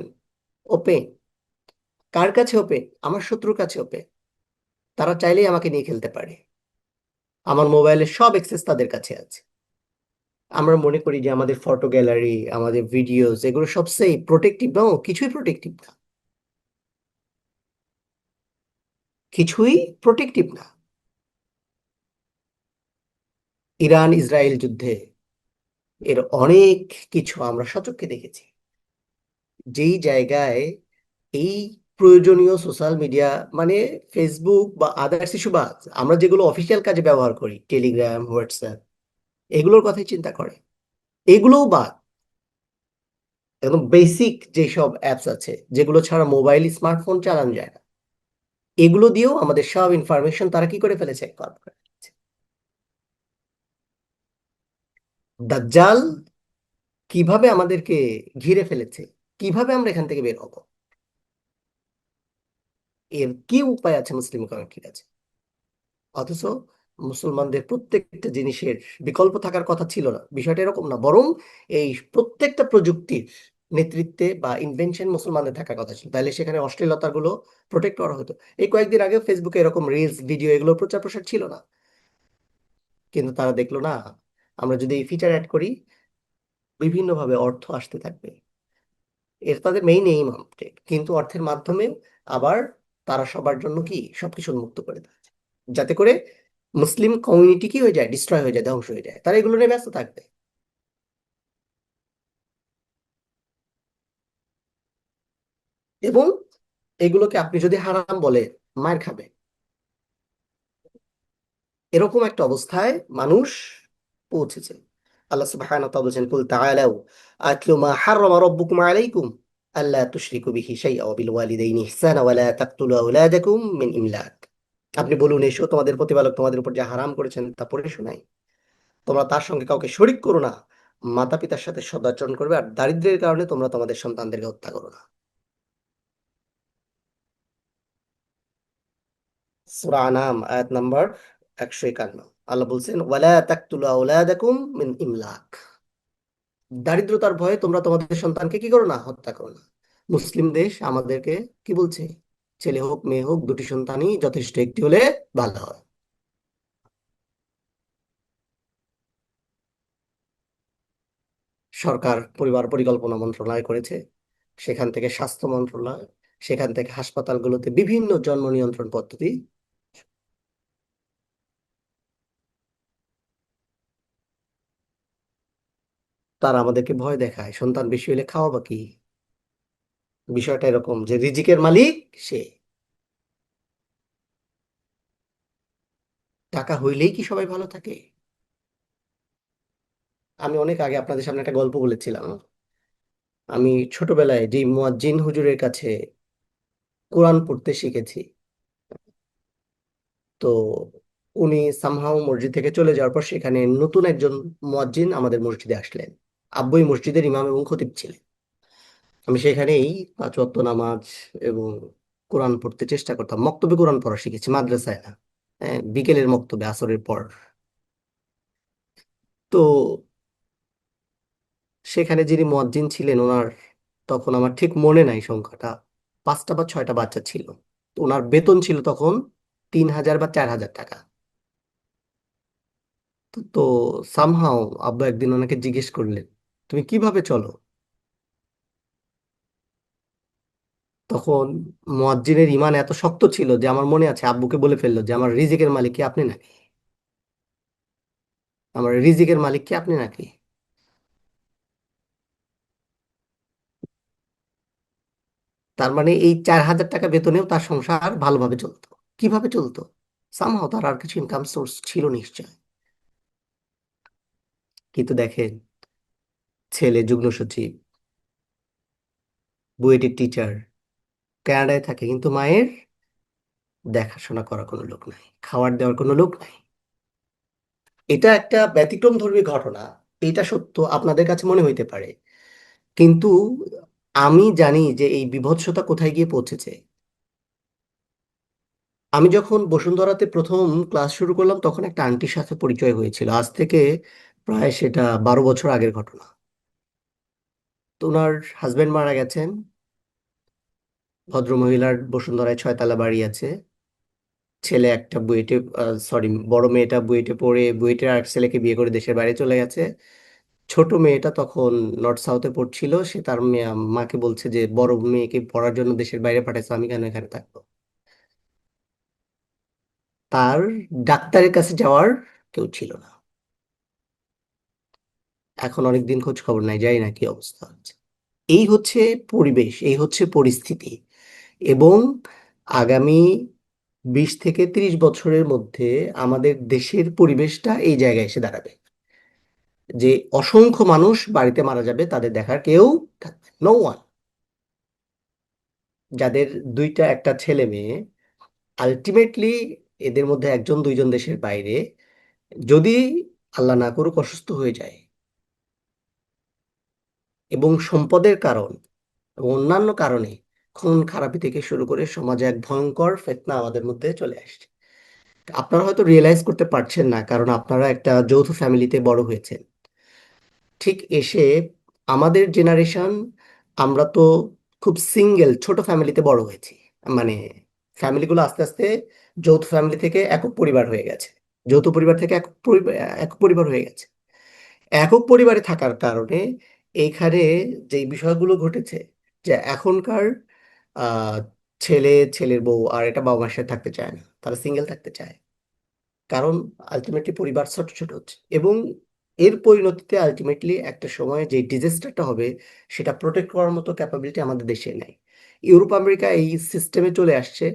Speaker 1: ওপেন। কার কাছে ওপেন? আমার শত্রুর কাছে ওপেন। তারা চাইলেই আমাকে নিয়ে খেলতে পারে, আমার মোবাইলের সব অ্যাক্সেস তাদের কাছে আছে। আমরা মনে করি যে আমাদের ফটো গ্যালারি, আমাদের ভিডিওস এগুলো সব সেই প্রোটেক্টিভ। নাও, কিছুই প্রোটেক্টিভ না, কিছুই প্রোটেক্টিভ না। ইরান ইসরায়েল যুদ্ধে এর অনেক কিছু আমরা সচক্ষে দেখেছি, যেই জায়গায় এই প্রয়োজনীয় সোশ্যাল মিডিয়া মানে ফেসবুক বা আদার্স ইস্যু বা আমরা যেগুলো অফিসিয়াল কাজে ব্যবহার করি, টেলিগ্রাম, হোয়াটসঅ্যাপ, এগুলোর কথাই চিন্তা করে, এগুলোও বাদ। একদম বেসিক যেসব অ্যাপস আছে যেগুলো ছাড়া মোবাইল স্মার্টফোন চালানো যায় না, এগুলো দিয়েও আমাদের সব ইনফরমেশন তারা কি করে ফেলেছে, কল করে ফেলেছে। দাজ্জাল কিভাবে আমাদেরকে ঘিরে ফেলেছে, কিভাবে আমরা এখান থেকে বের হব, এর কি উপায় আছে মুসলিম কমিউনিটির কাছে? অথচ মুসলমানদের প্রত্যেকটা জিনিসের বিকল্প থাকার কথা ছিল না, বিষয়টা এরকম না, বরং এই প্রত্যেকটা প্রযুক্তির নেতৃত্বে বা ইনভেনশন মুসলমানদের থাকার কথা ছিল, তাহলে সেখানে অশ্লীলতা গুলো প্রোটেক্ট করা হতো। এই কয়েকদিন আগে ফেসবুকে এরকম রিলস ভিডিও এগুলো প্রচার প্রসার ছিল না, কিন্তু তারা দেখলো না, আমরা যদি এই ফিচার অ্যাড করি বিভিন্নভাবে অর্থ আসতে থাকবে। এর তাদের মেইন এইম, কিন্তু অর্থের মাধ্যমে আবার তারা সবার জন্য কি সবকিছু উন্মুক্ত করে দিচ্ছে, যাতে করে মুসলিম কমিউনিটি কি হয়ে যায়, ডিস্ট্রয় হয়ে যায়, ধ্বংস হয়ে যায়, তারা এগুলো নিয়ে ব্যস্ত থাকবে। এবং এগুলোকে আপনি যদি হারাম বলে মার খাবে, এরকম একটা অবস্থায় মানুষ পৌঁছেছে। আল্লাহ সুবহানাহু ওয়া তাআলা বলেছেন, কুল তাআলাউ আতলু মা হাররামা রাব্বুকুম আলাইকুম আল্লা তুশরিকু বিহি শাইআ ওয়া বিল ওয়ালিদাইনি ইহসানা ওয়া লা তাকতুলু আওলাদাকুম মিন ইমলাক। আপনি বলুন, এসো, তোমাদের প্রতিপালক তোমাদের উপর যা হারাম করেছেন তা পড়ে শোনাই, তোমরা তার সঙ্গে কাউকে শরিক করো না, মাতা পিতার সাথে সদাচরণ করবে, আর দারিদ্র্যের কারণে তোমরা তোমাদের সন্তানদেরকে হত্যা করো না। সূরা আনাম আয়াত নাম্বার 151। আল্লাহ বলছেন, ওয়ালা তাকতুলু আওলাদাকুম মিন ইমলাক, দারিদ্রতার ভয়ে তোমরা তোমাদের সন্তানকে কি করো না, হত্যা করো না। মুসলিম দেশ আমাদেরকে কি বলছে, ছেলে হোক মেয়ে হোক দুটি সন্তানই যথেষ্ট, একটি হলে ভালো হয়। সরকার পরিবার পরিকল্পনা মন্ত্রণালয় করেছে, সেখান থেকে স্বাস্থ্য মন্ত্রণালয়, সেখান থেকে হাসপাতালগুলোতে বিভিন্ন জন্ম নিয়ন্ত্রণ পদ্ধতি। তারা আমাদেরকে ভয় দেখায়, সন্তান বেশি হলে খাওয়াবা কি। বিষয়টা এরকম যে রিজিকের মালিক সে, টাকা হইলেই কি সবাই ভালো থাকে? আমি অনেক আগে আপনাদের সামনে একটা গল্প বলেছিলাম। আমি ছোটবেলায় যে মুয়াজ্জিন হুজুরের কাছে কোরআন পড়তে শিখেছি, তো উনি সামহাও মসজিদ থেকে চলে যাওয়ার পর সেখানে নতুন একজন মুয়াজ্জিন আমাদের মসজিদে আসলেন। আব্বুই মসজিদের ইমাম এবং খতিব ছিলেন। আমি সেখানেই 5 ওয়াক্ত নামাজ এবং কোরআন পড়তে চেষ্টা করতাম, মক্তবে কোরআন পড়া শিখেছি, মাদ্রাসায় না। হ্যাঁ, বিকেলের মক্তবে আসরের পর। তো সেখানে যিনি মুয়াজ্জিন ছিলেন ওনার, তখন আমার ঠিক মনে নাই সংখ্যাটা, 5টা বা 6টা বাচ্চা ছিল। তো ওনার বেতন ছিল তখন 3,000 বা 4,000 টাকা। তো সামহাও আব্বা একদিন ওনাকে জিজ্ঞেস করলেন, তুমি কিভাবে চলো? তখন মুয়াজ্জিনের ইমান এত শক্ত ছিল যে আমার মনে আছে আব্বুকে বলে ফেললো যে আমার রিজিকের মালিক কি আপনি নাকি, আমার রিজিকের মালিক কি আপনি নাকি। তার মানে এই 4,000 টাকা বেতনেও তার সংসার ভালোভাবে চলতো। কিভাবে চলতো? সামহাও তার আর কিছু ইনকাম সোর্স ছিল নিশ্চয়। কিন্তু দেখেন, ছেলে যুগ্ম সচিব, বুয়েটের টিচার, কানাডায় থাকে, কিন্তু মায়ের দেখাশোনা করার কোনো লোক নাই, খাবার দেওয়ার কোনো লোক নাই। এটা একটা ব্যতিক্রমধর্মী ঘটনা, এটা সত্য আপনাদের কাছে মনে হইতে পারে, কিন্তু আমি জানি যে এই বিভৎসতা কোথায় গিয়ে পৌঁছেছে। আমি যখন বসুন্ধরাতে প্রথম ক্লাস শুরু করলাম তখন একটা আন্টির সাথে পরিচয় হয়েছিল, আজ থেকে প্রায় সেটা 12 বছর আগের ঘটনা। তো ওনার হাজবেন্ড মারা গেছেন, ভদ্রমহিলার বসুন্ধরায় 6 তলা বাড়ি আছে, ছেলে একটা বুয়েটে, সরি, বড় মেয়েটা বুয়েটে পড়ে, বুয়েটের আর ছেলেকে বিয়ে করে দেশের বাইরে চলে গেছে। ছোট মেয়েটা তখন নর্থ সাউথে পড়ছিল, সে তার মাকে বলছে যে বড় মেয়েকে পড়ার জন্য দেশের বাইরে পাঠাইছে, আমি কেন এখানে থাকবো। তার ডাক্তারের কাছে যাওয়ার কেউ ছিল না। এখন অনেকদিন খোঁজ খবর নাই, জানি না কি অবস্থা হচ্ছে। এই হচ্ছে পরিবেশ, এই হচ্ছে পরিস্থিতি। এবং আগামী 20 থেকে 30 বছরের মধ্যে আমাদের দেশের পরিবেশটা এই জায়গায় এসে দাঁড়াবে। যে অসংখ্য মানুষ বাড়িতে মারা যাবে, তাদের দেখার কেউ থাকবে, নো ওয়ান। যাদের দুইটা একটা ছেলে মেয়ে, আলটিমেটলি এদের মধ্যে একজন দুইজন দেশের বাইরে, যদি আল্লাহ না করুক অসুস্থ হয়ে যায়, এবং সম্পদের কারণ এবং অন্যান্য কারণে খুন খারাপি থেকে শুরু করে সমাজে এক ভয়ঙ্কর ফিতনা আমাদের মধ্যে চলে আসছে। আপনারা হয়তো রিয়েলাইজ করতে পারছেন না, কারণ আপনারা একটা যৌথ ফ্যামিলিতে বড় হয়েছেন। ঠিক এসে আমাদের জেনারেশন, আমরা তো খুব সিঙ্গেল ছোট ফ্যামিলিতে বড় হয়েছি। মানে ফ্যামিলিগুলো আস্তে আস্তে যৌথ ফ্যামিলি থেকে একক পরিবার হয়ে গেছে, যৌথ পরিবার থেকে একক পরিবার হয়ে গেছে। একক পরিবারে থাকার কারণে এইখানে যে বিষয়গুলো ঘটেছে, যে এখনকার আহ ছেলে, ছেলের বউ আর এটা বাবা মায়ের সাথে থাকতে চায় না, তারা সিঙ্গেল থাকতে চায়। কারণ আলটিমেটলি পরিবার ছোট ছোট হচ্ছে, এবং এর পরিণতিতে আলটিমেটলি একটা সময় যে ডিজাস্টারটা হবে, সেটা প্রোটেক্ট করার মতো ক্যাপাবিলিটি আমাদের দেশে নেই। ইউরোপ আমেরিকা এই সিস্টেমে চলে আসছে,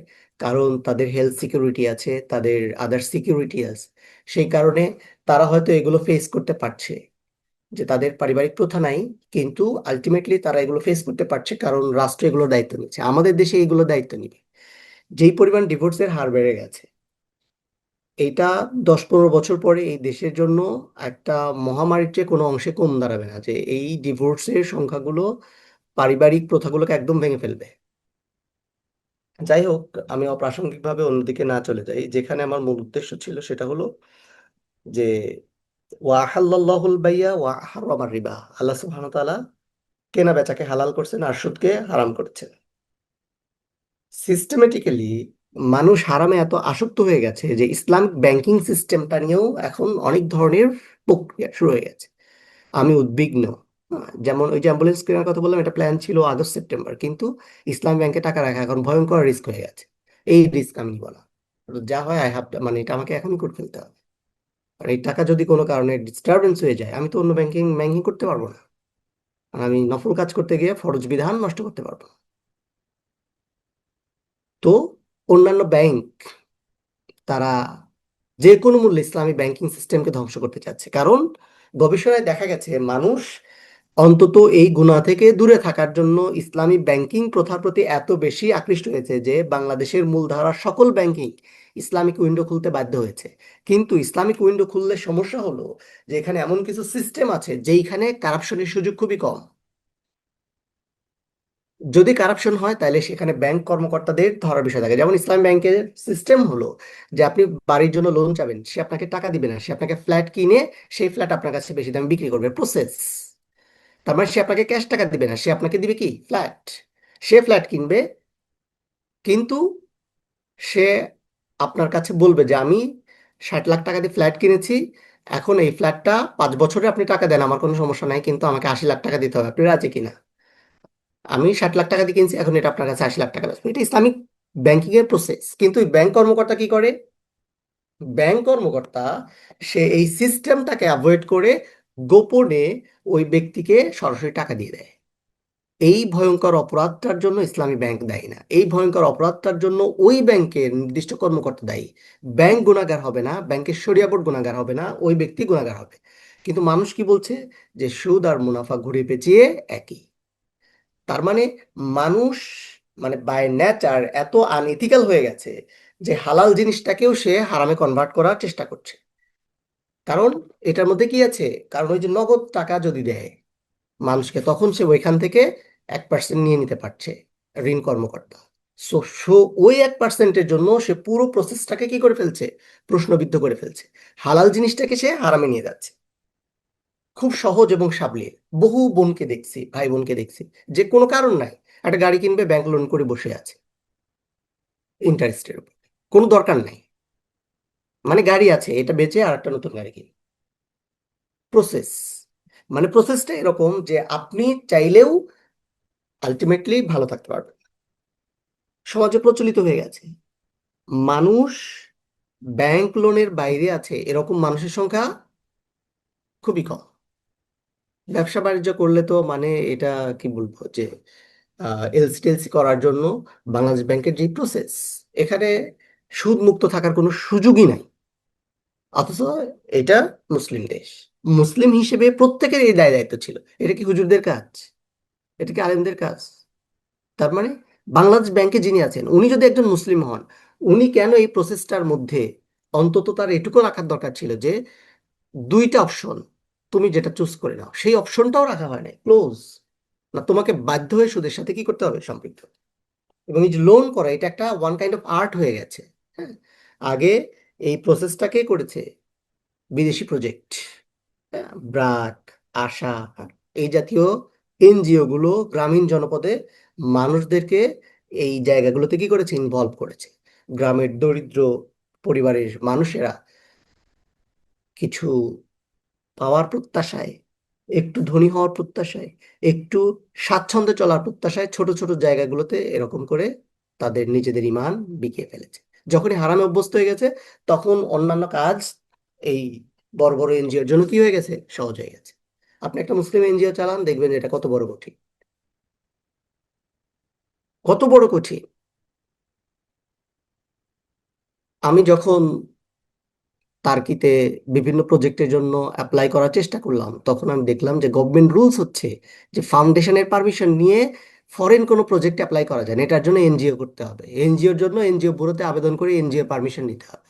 Speaker 1: কারণ তাদের হেলথ সিকিউরিটি আছে, তাদের আদার সিকিউরিটি আছে। সেই কারণে তারা হয়তো এগুলো ফেস করতে পারছে, যে তাদের পারিবারিক প্রথা নাই, কিন্তু আলটিমেটলি তারা এগুলো ফেস করতে পারছে কারণ রাষ্ট্র এগুলো দায়িত্ব নিচ্ছে। আমাদের দেশে এগুলো দায়িত্ব নিবে। যেই পরিমাণ ডিভোর্সের হার বেড়ে গেছে, এইটা 10-15 বছর পরে এই দেশের জন্য একটা মহামারীর চেয়ে কোনো অংশে কম দাঁড়াবে না, যে এই ডিভোর্সের সংখ্যাগুলো পারিবারিক প্রথাগুলোকে একদম ভেঙে ফেলবে। যাই হোক, আমি অপ্রাসঙ্গিকভাবে অন্যদিকে না চলে যাই। যেখানে আমার মূল উদ্দেশ্য ছিল সেটা হলো যে ওয়াহাল্লাহুল বাইয়া ওয়া হারামার রিবা, আল্লাহ সুবহানাহু ওয়া তাআলা কেনা বেচাকে হালাল করছেন আর সুদকে হারাম করেছেন। সিস্টেমেটিক্যালি মানুষ হারামে এত আসক্ত হয়ে গেছে যে ইসলামিক ব্যাংকিং সিস্টেমটা নিয়েও এখন অনেক ধরনের প্রক্রিয়া শুরু হয়ে গেছে। আমি উদ্বিগ্ন। যেমন ওই যে অ্যাম্বুলেন্স কেনার কথা বললাম, এটা প্ল্যান ছিল আগস্ট সেপ্টেম্বর, কিন্তু ইসলাম ব্যাংকে টাকা রাখা এখন ভয়ঙ্কর রিস্ক হয়ে গেছে। এই রিস্ক আমি বলা, যা হয় আই হ্যাভ, মানে এটা আমাকে এখনই করে ফেলতে হবে। আর এই টাকা যদি কোনো কারণে ডিস্টারবেন্স হয়ে যায়, আমি তো অন্য ব্যাংকিং ব্যাংকিং করতে পারবো না। আর আমি নফল কাজ করতে গিয়ে ফরজ বিধান নষ্ট করতে পারবো না। তো অন্যান্য ব্যাংক, তারা যে কোনো মূল্যে ইসলামী ব্যাংকিং সিস্টেমকে ধ্বংস করতে চাচ্ছে, কারণ গবেষণায় দেখা গেছে মানুষ অন্তত এই গুনাহ থেকে দূরে থাকার জন্য ইসলামী ব্যাংকিং প্রথার প্রতি এত বেশি আকৃষ্ট হয়েছে যে বাংলাদেশের মূলধারার সকল ব্যাংকিং ইসলামিক উইন্ডো খুলতে বাধ্য হয়েছে। কিন্তু ইসলামিক উইন্ডো খুললে সমস্যা হলো যে এখানে এমন কিছু সিস্টেম আছে যেইখানে কারাপশনের সুযোগ খুবই কম। যদি কারাপশন হয় তাহলে সেখানে ব্যাংক কর্মকর্তাদের ধরার বিষয় থাকে। যেমন ইসলাম ব্যাংকের সিস্টেম হলো যে আপনি বাড়ির জন্য লোন চাবেন, সে আপনাকে টাকা দিবে না, সে আপনাকে ফ্ল্যাট কিনে সেই ফ্ল্যাট আপনার কাছে বেশি দামে বিক্রি করবে, প্রসেস। তার মানে সে আপনাকে ক্যাশ টাকা দিবে না, সে আপনাকে দিবে কি, ফ্ল্যাট। সে ফ্ল্যাট কিনবে, কিন্তু সে আপনার কাছে বলবে যে আমি 60 লাখ টাকা দিয়ে ফ্ল্যাট কিনেছি, এখন এই ফ্ল্যাটটা 5 বছরে আপনি টাকা দেন, আমার কোনো সমস্যা নাই, কিন্তু আমাকে 80 লাখ টাকা দিতে হবে, আপনি রাজি কিনা? আমি 60 লাখ টাকা দিয়ে কিনছি, এখন এটা আপনার কাছে 80 লাখ টাকা লাগবে। এটা ইসলামিক ব্যাংকিং এর প্রসেস। কিন্তু ব্যাংক কর্মকর্তা কি করে? ব্যাংক কর্মকর্তা সে এই সিস্টেমটাকে অ্যাভয়েড করে গোপনে ওই ব্যক্তিকে সরাসরি টাকা দিয়ে দেয়। এই ভয়ঙ্কর অপরাধটার জন্য ইসলামী ব্যাংক দায়ী না, এই ভয়ঙ্কর অপরাধটার জন্য ওই ব্যাংকের নির্দিষ্ট কর্মকর্তা দায়ী। ব্যাংক গুণাগার হবে না, ব্যাংকের শরিয়া বোর্ড গুণাগার হবে না, ওই ব্যক্তি গুণাগার হবে। কিন্তু মানুষ কি বলছে, যে সুদ আর মুনাফা ঘুরিয়ে পেঁচিয়ে একই। তার মানে মানুষ, মানে বাই নেচার এত আনইথিক্যাল হয়ে গেছে যে হালাল জিনিসটাকেও সে হারামে কনভার্ট করার চেষ্টা করছে। কারণ এটার মধ্যে কি আছে, কারণ ওই যে নগদ টাকা যদি দেয় মানুষকে, তখন সে ওইখান থেকে 1% নিয়ে নিতে পারছে, ঋণ কর্মকর্তা। সো সো ওই 1%-এর জন্য সে পুরো প্রসেসটাকে কি করে ফেলছে, প্রশ্নবিদ্ধ করে ফেলছে। হালাল জিনিসটাকে সে হারামে নিয়ে যাচ্ছে। খুব সহজ এবং সাবলীল। বহু বোনকে দেখছি, ভাই বোনকে দেখছি, যে কোনো কারণ নাই, একটা গাড়ি কিনবে, ব্যাংক লোন করে বসে আছে ইন্টারেস্টের উপর, কোনো দরকার নাই। মানে গাড়ি আছে, এটা বেচে আর একটা নতুন গাড়ি কিনে। প্রসেস, মানে প্রসেসটা এরকম যে আপনি চাইলেও আলটিমেটলি ভালো থাকতে পারবেন। সমাজে প্রচলিত হয়ে গেছে। মানুষ ব্যাংক লোনের বাইরে আছে এরকম মানুষের সংখ্যা খুবই কম। ব্যবসা বাণিজ্য করলে তো মানে এটা কি বলবো, যে এলসি টেলসি করার জন্য বাংলাদেশ ব্যাংকের যে প্রসেস, এখানে সুদ মুক্ত থাকার কোনো সুযোগই নাই। অথচ এটা মুসলিম দেশ। মুসলিম হিসেবে প্রত্যেকের এই দায় দায়িত্ব ছিল। এটা কি হুজুরদের কাজ? এটা কি আলেমদের কাজ? তার মানে বাংলাদেশ ব্যাংকে যিনি আছেন উনি যদি একজন মুসলিম হন, উনি কেন এই প্রসেসটার মধ্যে অন্তত তার এটুকু রাখার দরকার ছিল যে দুইটা অপশন, তুমি যেটা চুজ করে নাও, সেই অপশনটাও রাখা হয় নাই, ক্লোজ। না, তোমাকে বাধ্য হয়ে সুদের সাথে কি করতে হবে? সম্পৃক্ত। এবং এই যে লোন করা, এটা একটা ওয়ান কাইন্ড অফ আর্ট হয়ে গেছে। হ্যাঁ, আগে এই প্রসেসটাকে করেছে বিদেশি প্রজেক্ট, ব্র্যাক, আশা, এই জাতীয় এনজিও গুলো গ্রামীণ জনপদে মানুষদেরকে এই জায়গাগুলোতে কি করেছে? ইনভলভ করেছে। গ্রামের দরিদ্র পরিবারের মানুষেরা কিছু পাওয়ার প্রত্যাশায়, একটু ধনী হওয়ার প্রত্যাশায়, একটু স্বাচ্ছন্দ্যে চলার প্রত্যাশায় ছোট ছোট জায়গাগুলোতে এরকম করে তাদের নিজেদের ইমান বিকিয়ে ফেলেছে। যখনই হারামে অভ্যস্ত হয়ে গেছে, তখন অন্যান্য কাজ এই বড় বড় এনজিওর জন্য কি হয়ে গেছে? সহজ হয়ে গেছে। আপনি একটা মুসলিম এনজিও চালান, দেখবেন যে এটা কত বড় কঠিন, কত বড় কঠিন। আমি যখন টার্কিতে বিভিন্ন প্রজেক্টের জন্য অ্যাপ্লাই করার চেষ্টা করলাম, তখন আমি দেখলাম যে গভর্নমেন্ট রুলস হচ্ছে যে ফাউন্ডেশনের পারমিশন নিয়ে ফরেন কোনো প্রজেক্ট অ্যাপ্লাই করা যায় না, এটার জন্য এনজিও করতে হবে, এনজিওর জন্য এনজিও ব্যুরোতে আবেদন করে এনজিও পারমিশন নিতে হবে।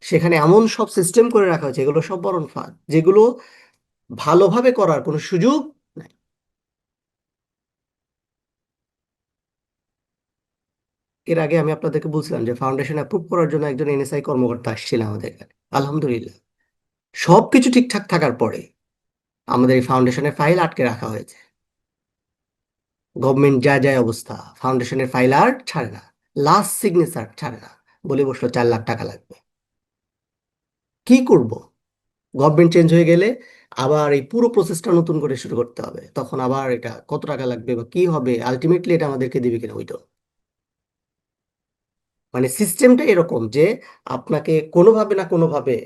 Speaker 1: সেখানে এমন সব সিস্টেম করে রাখা হয়েছে, এগুলো সব বরণ ফাঁদ, যেগুলো ভালোভাবে করার কোনো সুযোগ নাই। এর আগে আমি আপনাদেরকে বলছিলাম যে ফাউন্ডেশন অ্যাপ্রুভ করার জন্য একজন এনএসআই কর্মকর্তা আসছিলেন আমাদের এখানে। আলহামদুলিল্লাহ, সবকিছু ঠিকঠাক থাকার পরে আমাদের এই ফাউন্ডেশনের ফাইল আটকে রাখা হয়েছে। গভর্নমেন্ট যা যায় অবস্থা, ফাউন্ডেশনের ফাইল আর ছাড়ে না, লাস্ট সিগনেচার ছাড়ে না, বলে বসলো 4 লাখ টাকা লাগবে। কি করব? গভর্নমেন্ট চেঞ্জ হয়ে গেলে আবার এই পুরো প্রসেসটা নতুন করে শুরু করতে হবে, তখন আবার এটা কত টাকা লাগবে বা কি হবে, আলটিমেটলি এটা আমাদেরকে দিবে কিনা ওইটা। মানে সিস্টেমটা এরকম যে আপনাকে কোনোভাবে না কোনোভাবে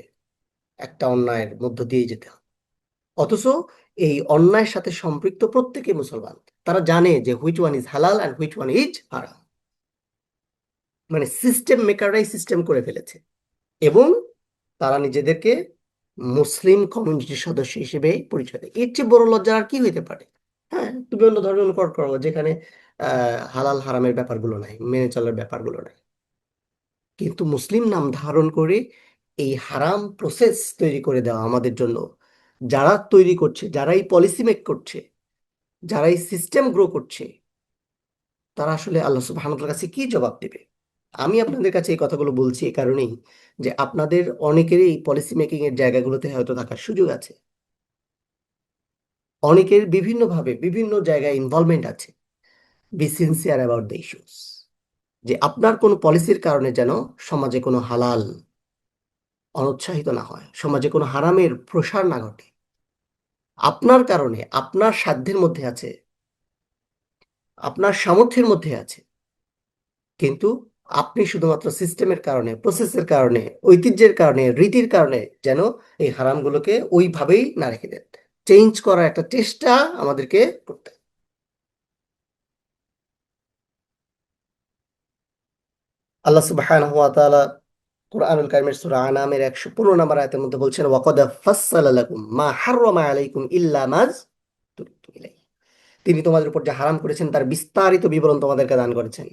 Speaker 1: একটা অন্যায়ের মধ্য দিয়ে যেতে হবে। অথচ এই অন্যায়ের সাথে সম্পৃক্ত প্রত্যেকে মুসলমান, তারা জানে যে হুইচ ওয়ান ইজ হালাল অ্যান্ড হুইচ ওয়ান ইজ হারাম। মানে সিস্টেম মেকাররাই সিস্টেম করে ফেলেছে, এবং তারা নিজেদেরকে মুসলিম কমিউনিটির সদস্য হিসেবে পরিচয় দেয়। এর চেয়ে বড় লজ্জা আর কি হইতে পারে? হ্যাঁ, তুমি অন্য ধর্ম অনুকরণ করো যেখানে হালাল হারামের ব্যাপারগুলো নাই, মেনে চলার ব্যাপারগুলো নাই, কিন্তু মুসলিম নাম ধারণ করে এই হারাম প্রসেস তৈরি করে দেওয়া আমাদের জন্য, যারা তৈরি করছে, যারা এই পলিসি মেক করছে, যারা এই সিস্টেম গ্রো করছে, তারা আসলে আল্লাহ সুবহানাহু ওয়া তাআলার কাছে কি জবাব দেবে? আমি আপনাদের কাছে এই কথাগুলো বলছি এই কারণেই যে আপনাদের অনেকেরই এই পলিসি মেকিং এর জায়গাগুলোতে হয়তো থাকার সুযোগ আছে, অনেকের বিভিন্নভাবে বিভিন্ন জায়গায় ইনভলভমেন্ট আছে। Be sincere about the issues, যে আপনার কোনো পলিসির কারণে যেন সমাজে কোনো হালাল অনুৎসাহিত না হয়, সমাজে কোনো হারামের প্রসার না ঘটে। আপনার কারণে আপনার সাধ্যের মধ্যে আছে, আপনার সামর্থ্যের মধ্যে আছে, কিন্তু আপনি শুধুমাত্র সিস্টেমের কারণে, প্রসেসের কারণে, ঐতিহ্যের কারণে, রীতির কারণে যেন এই হারামগুলোকে ওইভাবেই না রেখে দেন। চেঞ্জ করার একটা চেষ্টা আমাদেরকে করতে হবে। আল্লাহ সুবহানাহু ওয়া তাআলা কুরআনুল কারীমের সূরা আনামের 115 নম্বর আয়াতের মধ্যে বলছেন, ওয়াকাদ ফাসসালা লাকুম মা হাররামা আলাইকুম ইল্লা মাজ তুরিদু ইলাইহি। তিনি তোমাদের উপর যে হারাম করেছেন তার বিস্তারিত বিবরণ তোমাদেরকে দান করেছেন।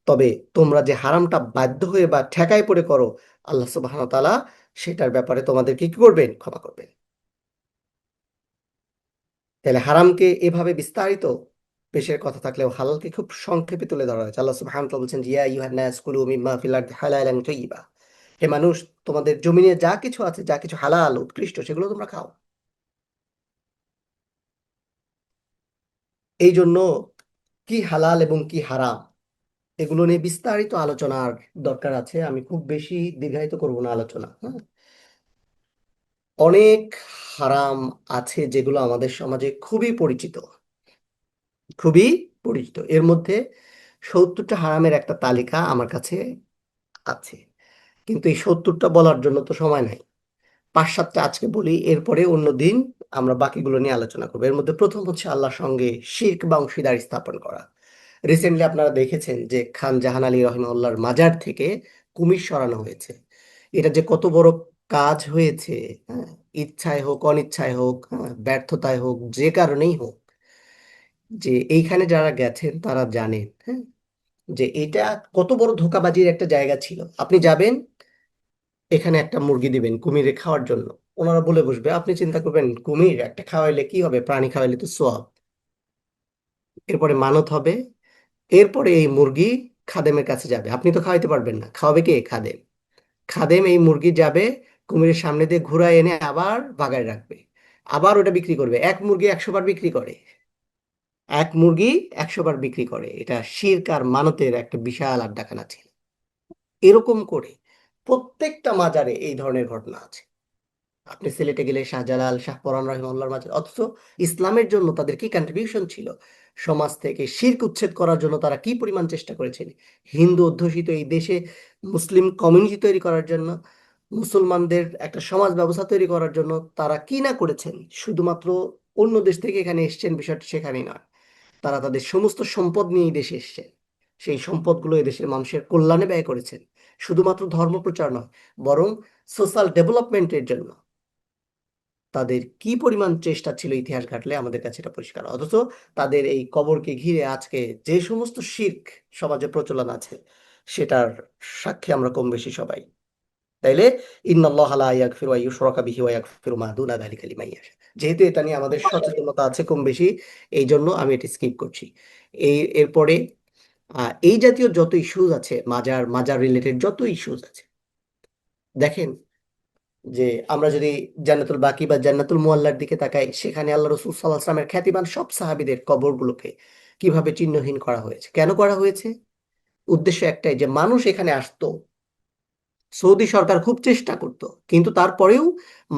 Speaker 1: তবে তোমরা যে হারামটা বাধ্য হয়ে বা ঠেকায় পড়ে করো, আল্লাহ সুবহানাহু ওয়া তাআলা সেটার ব্যাপারে তোমাদেরকে কি করবেন? ক্ষমা করবেন। তাহলে হারামকে এভাবে বিস্তারিত, পেশের কথা থাকলেও হালালকে খুব সংক্ষেপে তুলে ধরা হয়েছে। আল্লাহ সুবহানাহু ওয়া তাআলা বলছেন, ইয়া আইয়ুহান নাস কুলু মিম্মা ফিল আরদি হালালান তাইয়্যিবা। হে মানুষ, তোমাদের জমিনে যা কিছু আছে, যা কিছু হালাল উৎকৃষ্ট, সেগুলো তোমরা খাও। এই জন্য কি হালাল এবং কি হারাম, এগুলো নিয়ে বিস্তারিত আলোচনার দরকার আছে। আমি খুব বেশি দীর্ঘায়িত করব না আলোচনা। হ্যাঁ, অনেক হারাম আছে যেগুলো আমাদের সমাজে খুবই পরিচিত, খুবই পরিচিত। এর মধ্যে 70টা হারামের একটা তালিকা আমার কাছে আছে, কিন্তু এই 70টা বলার জন্য তো সময় নাই। 5-7টা আজকে বলি, এরপরে অন্য দিন আমরা বাকিগুলো নিয়ে আলোচনা করবো। এর মধ্যে প্রথম হচ্ছে আল্লাহর সঙ্গে শিরক বা অংশীদারি স্থাপন করা। রিসেন্টলি আপনারা দেখেছেন যে খান জাহান আলী রহিমাহুল্লাহর মাজার থেকে কুমির সরানো হয়েছে। এটা যে কত বড় কাজ হয়েছে, হ্যাঁ, ইচ্ছায় হোক অনিচ্ছায় হোক, হ্যাঁ, ব্যর্থতায় হোক, যে কারণেই হোক, যে এইখানে যারা গেছেন তারা জানেন, হ্যাঁ, যে এটা কত বড় ধোঁকাবাজির একটা জায়গা ছিল। আপনি যাবেন, এখানে একটা মুরগি দিবেন কুমিরে খাওয়ার জন্য, ওনারা বলে বসবে, আপনি চিন্তা করবেন কুমির একটা খাওয়াইলে কি হবে, প্রাণী খাওয়াইলে তো সোয়াব। এরপরে মানত হবে, এরপরে এই মুরগি খাদেমের কাছে যাবে, আপনি তো খাওয়াইতে পারবেন না, খাওয়াবে কে? খাদেম। খাদেম এই মুরগি যাবে, কুমিরের সামনে দিয়ে ঘুরায় এনে আবার বাগায় রাখবে, আবার ওটা বিক্রি করবে। এক মুরগি 100 বার বিক্রি করে, এক মুরগি 100 বার বিক্রি করে। এটা শিরক আর মানতের একটা বিশাল আড্ডাখানা ছিল। এরকম করে প্রত্যেকটা মাজারে এই ধরনের ঘটনা আছে। আপনি সিলেটে গেলে শাহজালাল, শাহপরান রহিমাহুল্লাহর মাজার, অথচ ইসলামের জন্য তাদের কি কন্ট্রিবিউশন ছিল, সমাজ থেকে শিরক উচ্ছেদ করার জন্য তারা কি পরিমাণ চেষ্টা করেছেন, হিন্দু অধ্যুষিত এই দেশে মুসলিম কমিউনিটি তৈরি করার জন্য, মুসলমানদের একটা সমাজ ব্যবস্থা তৈরি করার জন্য তারা কি না করেছেন। শুধুমাত্র অন্য দেশ থেকে এখানে এসেছেন বিষয়টা সেখানেই নয়, তারা তাদের সমস্ত সম্পদ নিয়ে এই দেশে এসেছেন, সেই সম্পদগুলো এদেশের মানুষের কল্যাণে ব্যয় করেছেন। শুধুমাত্র ধর্ম প্রচার নয়, বরং সোশ্যাল ডেভেলপমেন্টের জন্য তাদের কি পরিমাণ চেষ্টা ছিল ইতিহাস ঘাটলে আমাদের কাছে এটা পরিষ্কার। অথচ তাদের এই কবরকে ঘিরে আজকে যে সমস্ত শিরক সমাজে প্রচলন আছে, সেটার সাক্ষী আমরা কম বেশি সবাই। তাইলে ইন্নাল্লাহা লা ইয়াগফিরু আন ইউশরাকা বিহি ওয়া ইয়াগফিরু মা দুনা যালিকা লিমান ইয়াশা, যেহেতু এটা নিয়ে আমাদের সচেতনতা আছে কম বেশি, এই জন্য আমি এটা স্কিপ করছি। এরপরে এই জাতীয় যত ইস্যুজ আছে, মাজার মাজার রিলেটেড যত ইস্যুজ আছে, দেখেন যে আমরা যদি জান্নাতুল বাকি বা জান্নাতুল মুআল্লার দিকে তাকাই, সেখানে আল্লাহ রসুল সাল্লাল্লাহু আলাইহি ওয়াসাল্লামের খ্যাতিমান সব সাহাবীদের কবরগুলোকে কিভাবে চিহ্নহীন করা হয়েছে, কেন করা হয়েছে? উদ্দেশ্য একটাই, যে মানুষ এখানে আসতো, সৌদি সরকার খুব চেষ্টা করত, কিন্তু তারপরেও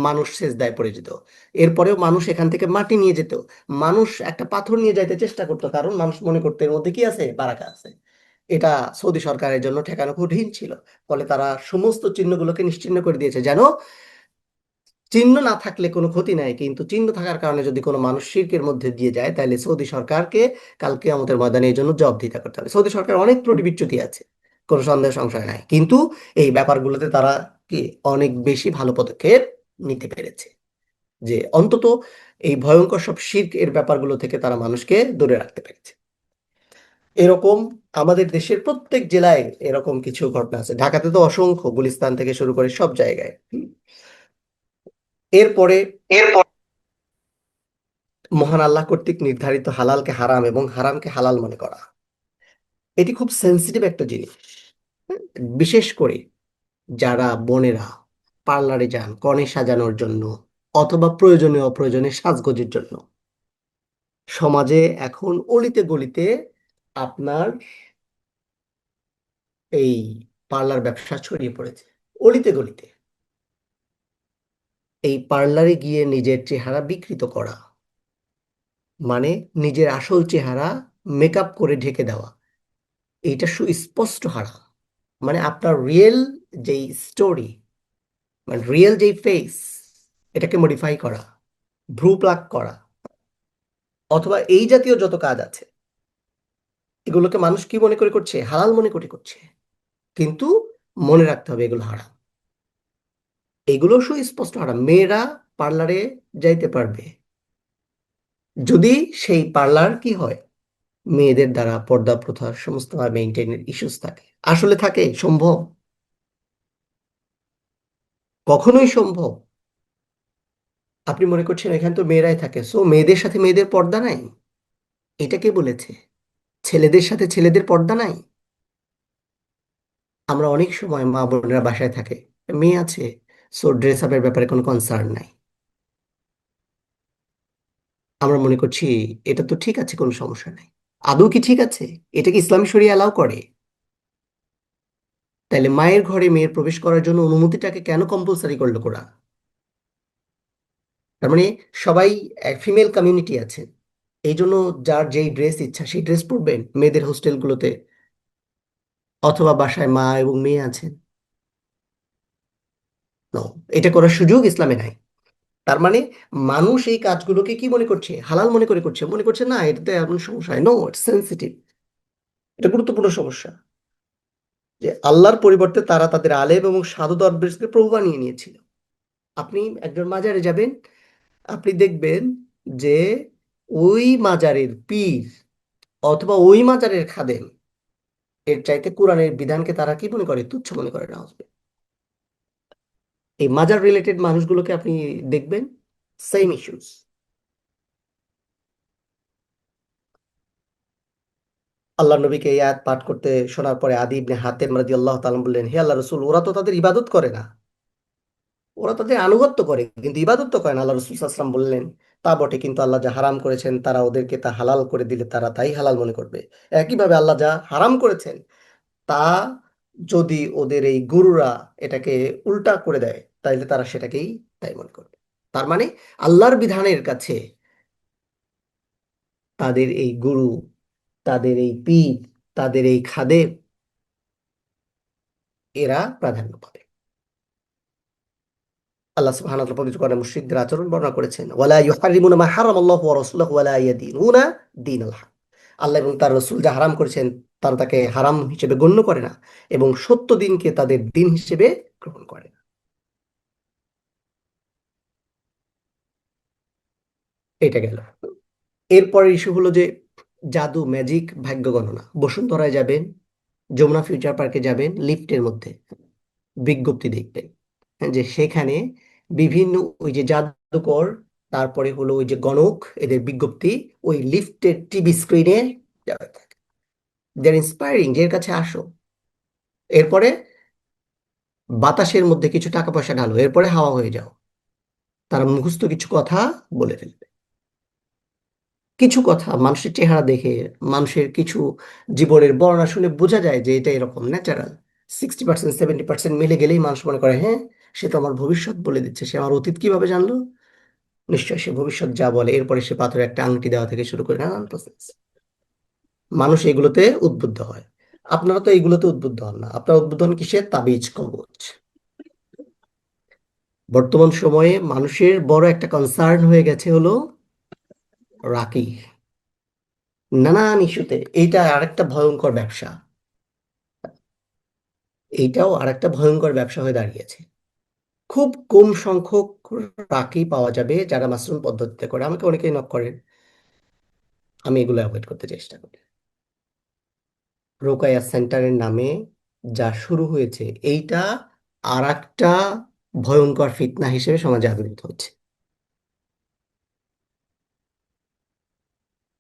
Speaker 1: মানুষ সেজদায় পড়ে যেত, এরপরেও মানুষ এখান থেকে মাটি নিয়ে যেত, মানুষ একটা পাথর নিয়ে যাইতে চেষ্টা করতো, কারণ মানুষ মনে করতো এর মধ্যে কি আছে, বারাকা আছে। এটা সৌদি সরকারের জন্য ঠেকানো কঠিন ছিল। ফলে তারা সমস্ত চিহ্নগুলোকে নিশ্চিহ্ন করে দিয়েছে, যেন চিহ্ন না থাকলে কোনো ক্ষতি নাই, কিন্তু চিহ্ন থাকার কারণে যদি কোনো মানুষ শিরকের মধ্যে দিয়ে যায়, তাহলে সৌদি সরকারকে কালকে আমাদের ময়দানে এই জন্য জবাবদিহিতা করতে হবে। সৌদি সরকার অনেক ত্রুটি বিচ্যুতি আছে, কোনো সন্দেহ সংশয় নাই, কিন্তু এই ব্যাপারগুলোতে তারা কি অনেক বেশি ভালো পদক্ষেপ নিতে পেরেছে, যে অন্তত এই ভয়ঙ্কর সব শিরক এর ব্যাপারগুলো থেকে তারা মানুষকে দূরে রাখতে পেরেছে। এরকম আমাদের দেশের প্রত্যেক জেলায় এরকম কিছু ঘটনা আছে, ঢাকাতে তো অসংখ্য, গুলিস্তান থেকে শুরু করে সব জায়গায়। এরপরে
Speaker 2: এরপর
Speaker 1: মহান আল্লাহ কর্তৃক নির্ধারিত হালালকে হারাম এবং হারামকে হালাল মনে করা, এটি খুব সেন্সিটিভ একটা জিনিস। হ্যাঁ? বিশেষ করে যারা বোনেরা পার্লারে যান কনে সাজানোর জন্য, অথবা প্রয়োজনীয় অপ্রয়োজনে সাজগোজের জন্য, সমাজে এখন অলিতে গলিতে আপনার এই পার্লার ব্যবসা ছড়িয়ে পড়েছে, অলিতে গলিতে। এই পার্লারে গিয়ে নিজের চেহারা বিকৃত করা, মানে নিজের আসল চেহারা মেকআপ করে ঢেকে দেওয়া, এইটা সুস্পষ্ট হারাম। মানে আপনার রিয়েল যেই স্টোরি, মানে রিয়েল যেই ফেস, এটাকে মডিফাই করা, ভ্রু প্লাক করা, অথবা এই জাতীয় যত কাজ আছে, এগুলোকে মানুষ কি মনে করে করছে, হালাল মনে করে করছে, কিন্তু মনে রাখতে হবে এগুলো হারাম। এগুলো সুস্পষ্ট হারাম। মেয়েরা পার্লারে যাইতে পারবে যদি সেই পার্লার কি হয়, মেয়েদের দ্বারা পর্দা প্রথা সমস্ত মেনটেনের ইস্যুস থাকে। আসলে থাকে সম্ভব? কখনোই সম্ভব? আপনি মনে করছেন এখানে তো মেয়েরাই থাকে, সো মেয়েদের সাথে মেয়েদের পর্দা নাই? এটা কে বলেছে? ছেলেদের সাথে ছেলেদের পর্দা নাই? আমরা অনেক সময় মা বোনেরা বাসায় থাকে, মেয়ে আছে, সো ড্রেস আপের ব্যাপারে কোনো কনসার্ন নাই, আমরা মনে করছি এটা তো ঠিক আছে, কোনো সমস্যা নাই। আদৌ কি ঠিক আছে? এটা কি ইসলামী শরিয়া অ্যালাউ করে? তাইলে মায়ের ঘরে মেয়ের প্রবেশ করার জন্য অনুমতিটাকে কেন কম্পালসারি করলো কোরআন? তার মানে সবাই ফিমেল কমিউনিটি আছে, এই জন্য যার যেই ড্রেস ইচ্ছা সেই ড্রেস পরবেন মেয়েদের হোস্টেলগুলোতে, অথবা বাসায় মা এবং মেয়ে আছেন, নো, এটা করার সুযোগ ইসলামে নাই। তার মানে মানুষ এই কাজগুলোকে কি মনে করছে, হালাল মনে করে করছে, মনে করছে না এটাতে এমন সমস্যা, নো, ইটস সেন্সিটিভ, এটা গুরুত্বপূর্ণ সমস্যা। যে আল্লাহর পরিবর্তে তারা তাদের আলেম এবং সাধু দরবেশকে প্রভু বানিয়ে নিয়েছিল। আপনি একজন মাজারে যাবেন, আপনি দেখবেন যে ওই মাজারের পীর অথবা ওই মাজারের খাদেম এর চাইতে কোরআনের বিধানকে তারা কি মনে করে? তুচ্ছ মনে করে না আসবে। এই মাজার রিলেটেড মানুষগুলোকে আপনি দেখবেন, সেম ইস্যুস। আল্লাহ নবীকে এই আয়াত পাঠ করতে শোনার পরে আদি ইবনে হাতেম রাদিয়াল্লাহু তাআলা বললেন, হে আল্লাহ রসুল, ওরা তো তাদের ইবাদত করে না, ওরা তাদের আনুগত্য করে কিন্তু ইবাদত তো করে না। আল্লাহ রসুল সাল্লাল্লাহু আলাইহি ওয়াসাল্লাম বললেন, তা বটে, কিন্তু আল্লাহ যা হারাম করেছেন তারা ওদেরকে তা হালাল করে দিলে তারা তাই হালাল মনে করবে। একইভাবে আল্লাহ যা হারাম করেছেন তা যদি ওদের এই গুরুরা এটাকে উল্টা করে দেয় তাইলে তারা সেটাকেই তাই মনে করবে। তার মানে আল্লাহর বিধানের কাছে তাদের এই গুরু, তাদের এই পীর, তাদের এই খাদেম, এরা প্রাধান্য পাবে। আল্লাহ সুবহানাহু ওয়া তাআলা পবিত্র কোরআনে মুশরিকদের আচরণ বর্ণনা করেছেন, ওয়ালা ইউহাররিমুনা মা হারামাল্লাহু ওয়া রাসূলুহু ওয়ালা ইয়াদিনুনা দীনাল হক। আল্লাহ এবং তার রাসূল যা হারাম করেছেন তারা তাকে হারাম হিসেবে গণ্য করে না এবং সত্য দিনকে তাদের দিন হিসেবে গ্রহণ করে না। এটা গেল। এরপরের ইস্যু হলো যে জাদু, ম্যাজিক, ভাগ্য গণনা। বসুন্ধরায় যাবেন, যমুনা ফিউচার পার্কে যাবেন, লিফটের মধ্যে বিজ্ঞপ্তি দেখবেন যে সেখানে বিভিন্ন ওই যে জাদুকর, তারপরে হলো ওই যে গণক, এদের বিজ্ঞপ্তি ওই লিফটের টিভি স্ক্রিনে দেওয়া থাকে। দেয়ার ইন্সপায়ারিং, যে এর কাছে আসো। এরপরে বাতাসের মধ্যে কিছু টাকা পয়সা ঢালো, এরপরে হাওয়া হয়ে যাও। তারা মুখস্থ কিছু কথা বলে ফেলবে। কিছু কথা মানুষের চেহারা দেখে, মানুষের কিছু জীবনের বর্ণনা শুনে বোঝা যায় যে এটা এরকম ন্যাচারাল। 60% 70% মিলে গেলেই মানুষ মনে করে, হ্যাঁ, সে তো আমার ভবিষ্যৎ বলে দিচ্ছে। সে আমার অতীত কিভাবে জানলো? নিশ্চয়ই সে ভবিষ্যৎ যা বলে এরপরে সে পাথরে একটা আংটি দেওয়া থেকে শুরু করে নানান প্রসেস। মানুষ এগুলোতে উদ্বুদ্ধ হয়। আপনারা তো এগুলোতে উদ্বুদ্ধ হন না, আপনারা উদ্বুদ্ধ হন কিসে? তাবিজ, কবচ। বর্তমান সময়ে মানুষের বড় একটা কনসার্ন হয়ে গেছে হলো রাকি। নানান ইস্যুতে এইটা আরেকটা ভয়ঙ্কর ব্যবসা। এইটাও আরেকটা ভয়ঙ্কর ব্যবসা হয়ে দাঁড়িয়েছে। খুব কম সংখ্যক রাকি পাওয়া যাবে যারা মাসরুম পদ্ধতিতে করে। আমাকে অনেকেই নক করেন, আমি এগুলো অ্যাভয়েড করতে চেষ্টা করি। রোকায়া সেন্টারের নামে যা শুরু হয়েছে, এইটা আরেকটা ভয়ঙ্কর ফিতনা হিসেবে সমাজে আবির্ভূত হচ্ছে।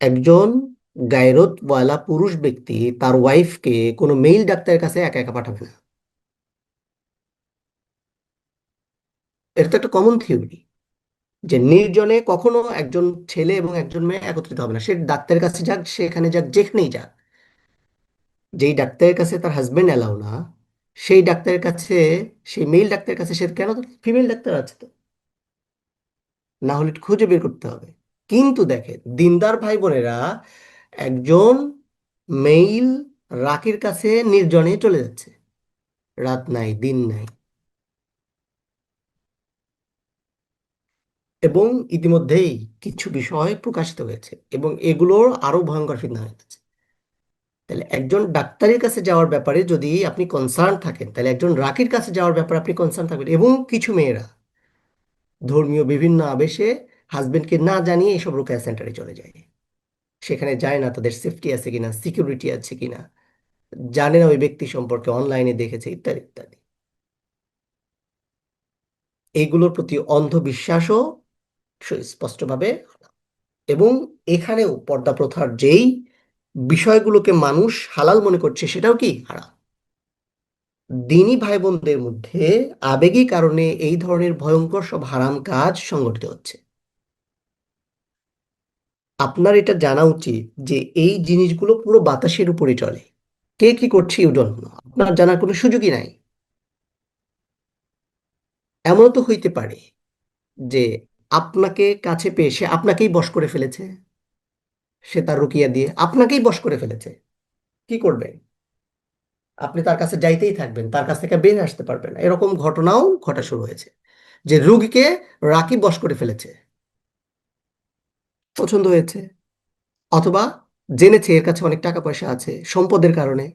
Speaker 1: একজন গায়রতওয়ালা পুরুষ ব্যক্তি তার ওয়াইফকে কোনো মেইল ডাক্তারের কাছে একা একা পাঠাবে না। এটা তো একটা কমন থিওরি যে নির্জনে কখনো একজন ছেলে এবং একজন মেয়ে একত্রিত হবে না। সে ডাক্তারের কাছে যাক, সেখানে যাক, যেখানেই যাক, যেই ডাক্তারের কাছে তার হাজবেন্ড অ্যালাউ না, সেই ডাক্তারের কাছে, সেই মেইল ডাক্তারের কাছে সে কেন? ফিমেল ডাক্তার আছে তো, না হলে একটু খুঁজে বের করতে হবে। কিন্তু দেখেন, দিনদার ভাই বোনেরা একজন মেইল রাকির কাছে নির্জনে চলে যাচ্ছে, রাত নাই দিন নাই, এবং ইতিমধ্যেই কিছু বিষয় প্রকাশিত হয়েছে এবং এগুলোর আরো ভয়ঙ্কর ফিতনা হয়েছে। তাহলে একজন ডাক্তারের কাছে যাওয়ার ব্যাপারে যদি আপনি কনসার্ন থাকেন, তাহলে একজন রাকির কাছে যাওয়ার ব্যাপারে আপনি কনসার্ন থাকবেন। এবং কিছু মেয়েরা ধর্মীয় বিভিন্ন আবেশে হাজবেন্ডকে না জানিয়ে এসব রোকেয়া সেন্টারে চলে যায়। সেখানে যায় না তাদের সেফটি আছে কিনা, সিকিউরিটি আছে কিনা, জানে না ওই ব্যক্তি সম্পর্কে, অনলাইনে দেখেছে, ইত্যাদি ইত্যাদি। এইগুলোর প্রতি অন্ধবিশ্বাসও সুস্পষ্টভাবে। এবং এখানেও পর্দা প্রথার যেই বিষয়গুলোকে মানুষ হালাল মনে করছে সেটাও কি হারাম। দিনী ভাই বোনদের মধ্যে আবেগী কারণে এই ধরনের ভয়ঙ্কর সব হারাম কাজ সংগঠিত হচ্ছে। আপনার এটা জানা উচিত যে এই জিনিসগুলো পুরো বাতাসের উপরে চলে। কে কি করছে ইউ ডোন্ট নো, আপনার জানার কোনো সুযোগই নাই। এমন তো হইতে পারে যে আপনাকে কাছে পেয়ে সে আপনাকেই বশ করে ফেলেছে, সে তার রুকিয়া দিয়ে আপনাকেই বশ করে ফেলেছে। কি করবে? আপনি তার কাছে যাইতেই থাকবেন, তার কাছ থেকে বের আসতে পারবেন না। এরকম ঘটনাও ঘটা শুরু হয়েছে যে রুগীকে রাকিব বশ করে ফেলেছে, পছন্দ হয়েছে, অথবা জেনেছে এর কাছে অনেক টাকা পয়সা আছে সম্পদের কারণে।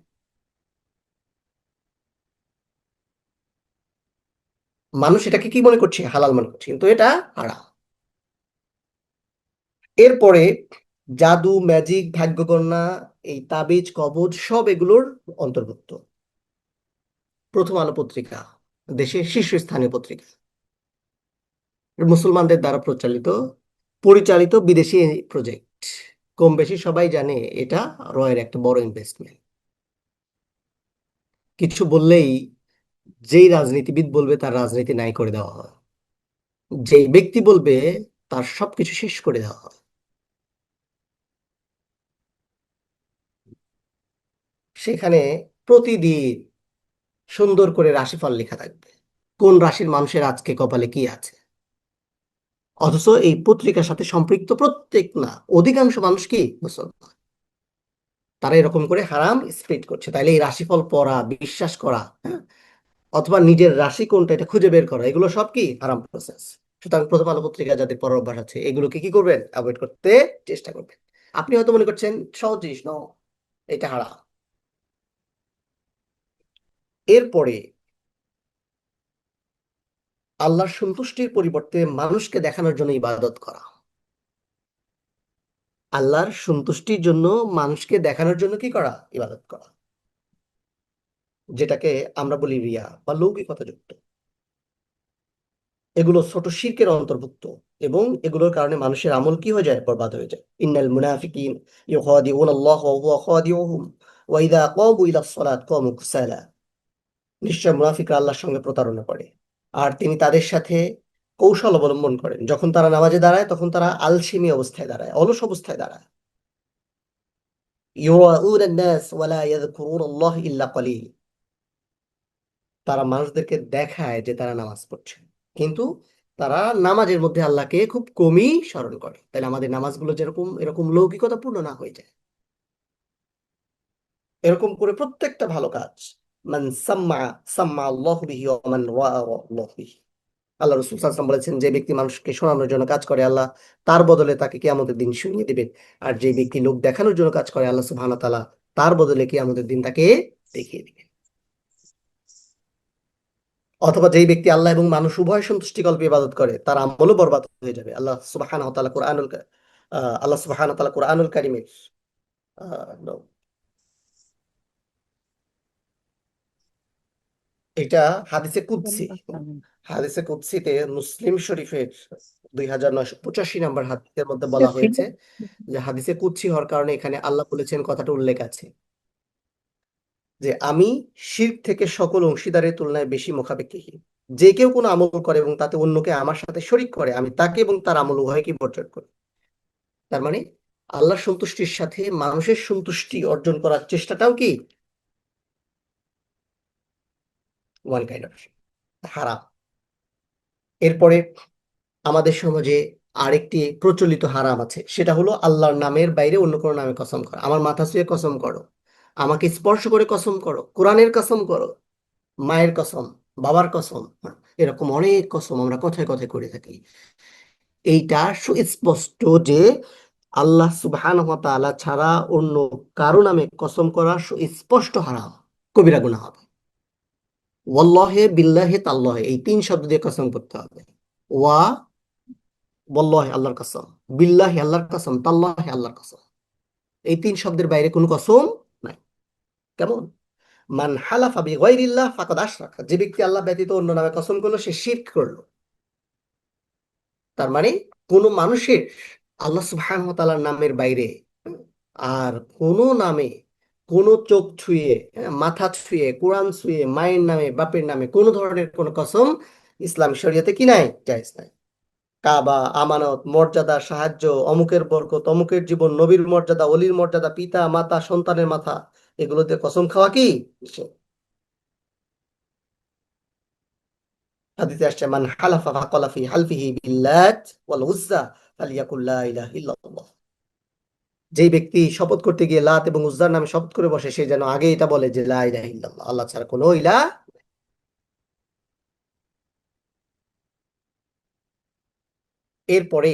Speaker 1: মানুষ এটাকে কি মনে করছে? হালাল মনে করছে, কিন্তু এটা হারাম। এরপরে জাদু, ম্যাজিক, ভাগ্যগণনা, এই তাবিজ কবজ সব এগুলোর অন্তর্ভুক্ত। প্রথম আলো পত্রিকা দেশের শীর্ষস্থানীয় পত্রিকা, মুসলমানদের দ্বারা পরিচালিত বিদেশি প্রজেক্ট। কম বেশি সবাই জানে এটা রয়ের একটা বড় ইনভেস্টমেন্ট। কিছু বললেই যেই রাজনীতিবিদ বলবে তার রাজনীতি নাই করে দেওয়া হয়, যেই ব্যক্তি বলবে তার সবকিছু শেষ করে দেওয়া হয়। সেখানে প্রতিদিন সুন্দর করে রাশিফল লেখা থাকবে, কোন রাশির মানুষের আজকে কপালে কি আছে। অথচ এই পত্রিকার সাথে সম্পৃক্ত প্রত্যেক না অধিকাংশ মানুষ কি মুসলমান। তারা এরকম করে হারাম স্প্রেড করছে। তাইলে এই রাশিফল পড়া, বিশ্বাস করা, হ্যাঁ, অথবা নিজের রাশি কোনটা এটা খুঁজে বের করা, এগুলো সব কি হারাম প্রসেস। সুতরাং প্রথম আলো পত্রিকা যাদের পড়ার অভ্যাস আছে এগুলোকে কি করবেন? অ্যাভয়েড করতে চেষ্টা করবেন। আপনি হয়তো মনে করছেন সহজ জিনিস, ন, এটা হারাম। এরপরে আল্লাহর সন্তুষ্টির পরিবর্তে মানুষকে দেখানোর জন্য ইবাদত করা। আল্লাহর সন্তুষ্টির জন্য মানুষকে দেখানোর জন্য কি করা? ইবাদত করা, যেটাকে আমরা বলি রিয়া বা লৌকিকতা যুক্ত। এগুলো ছোট শিরকের অন্তর্ভুক্ত, এবং এগুলোর কারণে মানুষের আমল কি হয়ে যায়? বরবাদ হয়ে যায়। ইন্নাল মুনাফিকিন ইউখাদিউন আল্লাহ ওয়া হুয়া খাদিউহুম ওয়া ইযা ক্বামু ইলাস সালাত ক্বামু কুসালা। নিশ্চয় মুনাফিকরা আল্লাহর সঙ্গে প্রতারণা করে, আর তিনি তাদের সাথে কৌশল অবলম্বন করেন। যখন তারা নামাজে দাঁড়ায় তখন তারা আলসেমি অবস্থায় দাঁড়ায়, অলস অবস্থায় দাঁড়ায়। ইউরাউনা নাস ওয়া লা ইয়াযকুরুনা আল্লাহ ইল্লা কলিল। তারা মানুষদেরকে দেখায় যে তারা নামাজ পড়ছে, কিন্তু তারা নামাজের মধ্যে আল্লাহকে খুব কমই স্মরণ করে। তাহলে আমাদের নামাজগুলো যেরকম এরকম লৌকিকতাপূর্ণ না হয়ে যায়। এরকম করে প্রত্যেকটা ভালো কাজ, মান সাম্মা সাম্মা আল্লাহু বিহি ওয়া মান রাআ আল্লাহু বিহি। আল্লাহ রাসূল সাল্লাল্লাহু আলাইহি ওয়াসাল্লাম বলেছেন, যে ব্যক্তি মানুষকে শোনানোর জন্য কাজ করে আল্লাহ তার বদলে তাকে কিয়ামতের দিন শুনিয়ে দিবেন। আর যে ব্যক্তি লোক দেখানোর জন্য কাজ করে আল্লাহ সুবহানাহু ওয়া তাআলা তার বদলে কিয়ামতের দিন তাকে দেখিয়ে দিবেন। অথবা যেই ব্যক্তি আল্লাহ এবং মানুষ উভয় সন্তুষ্টিকল্পে ইবাদত করে তার আমলও বরবাদ হয়ে যাবে। আল্লাহ সুবহানাহু ওয়া তাআলা কুরআনুল কারীমের no, এটা হাদিসে কুদসি। হাদিসে কুদসিতে মুসলিম শরীফের 2985 নম্বর হাদিসের মধ্যে বলা হয়েছে যে হাদিসে কুদসি হওয়ার কারণে এখানে আল্লাহ বলেছেন, কথাটা উল্লেখ আছে যে আমি শিরক থেকে সকল অংশীদারের তুলনায় বেশি মুখাপেক্ষী। যে কেউ কোনো আমল করে এবং তাতে অন্যকে আমার সাথে শরীক করে, আমি তাকে এবং তার আমল উভয়কে বর্জন করি। তার মানে আল্লাহর সন্তুষ্টির সাথে মানুষের সন্তুষ্টি অর্জন করার চেষ্টাটাও কি ওয়ান কাইন্ড অফ হারাম। এরপরে আমাদের সমাজে আরেকটি প্রচলিত হারাম আছে, সেটা হলো আল্লাহর নামের বাইরে অন্য কোনো নামে কসম করা। আমার মাথা ছুঁয়ে কসম করো, আমাকে স্পর্শ করে কসম করো, কোরআনের কসম করো, মায়ের কসম, বাবার কসম, এরকম অনেক কসম আমরা কথায় কথায় করে থাকি। এইটা সুস্পষ্ট যে আল্লাহ সুবহানাহু ওয়া তাআলা ছাড়া অন্য কারো নামে কসম করা সুস্পষ্ট হারাম, কবিরা গুনাহ হবে। ওয়াল্লাহে বিল্লাহে তাল্লাহে এই তিন শব্দ দিয়ে কসম করতে হবে। ওয়া ওয়াল্লাহি আল্লাহর কসম, বিল্লাহি আল্লাহর কসম, তাল্লাহি আল্লাহর কসম। এই তিন শব্দের বাইরে কোনো কসম নাই। কেমন? মান হালাফা বিগাইরিল্লাহ ফাকাদ আশরাকা, যে ব্যক্তি আল্লাহ ব্যতীত অন্য নামে কসম করলো সে শিরক করলো। তার মানে কোনো মানুষের আল্লাহ সুবহানাহু ওয়া তাআলার নামের বাইরে আর কোনো নামে, কোনো চোখ ছুঁয়ে, মাথা ছুঁয়ে, কোরআন ছুঁয়ে, মায়ের নামে, বাপের নামে কোনো ধরনের কোনো কসম ইসলাম শরীয়তে কি নাই? জায়েজ নাই। কাবা, আমানত, মর্যাদা, সাহায্য, অমুকের বরকত, অমুকের জীবন, নবীর মর্যাদা, অলির মর্যাদা, পিতা মাতা সন্তানের মাথা, এগুলোতে কসম খাওয়া কি নিষেধ। হাদিসে আসছে, মান হালাফা ফাকালা ফি হালফিহি বিল্লাত ওয়াল উজ্জা ফালিয়াকুল লা ইলাহা ইল্লাল্লাহ। যেই ব্যক্তি শপথ করতে গিয়ে লাত এবং উজ্জার নামে শপথ করে বসে সে যেন আগে এটা বলে যে লা ইলাহা ইল্লাল্লাহ, আল্লাহ ছাড়া কোনো ইলাহ। এরপরে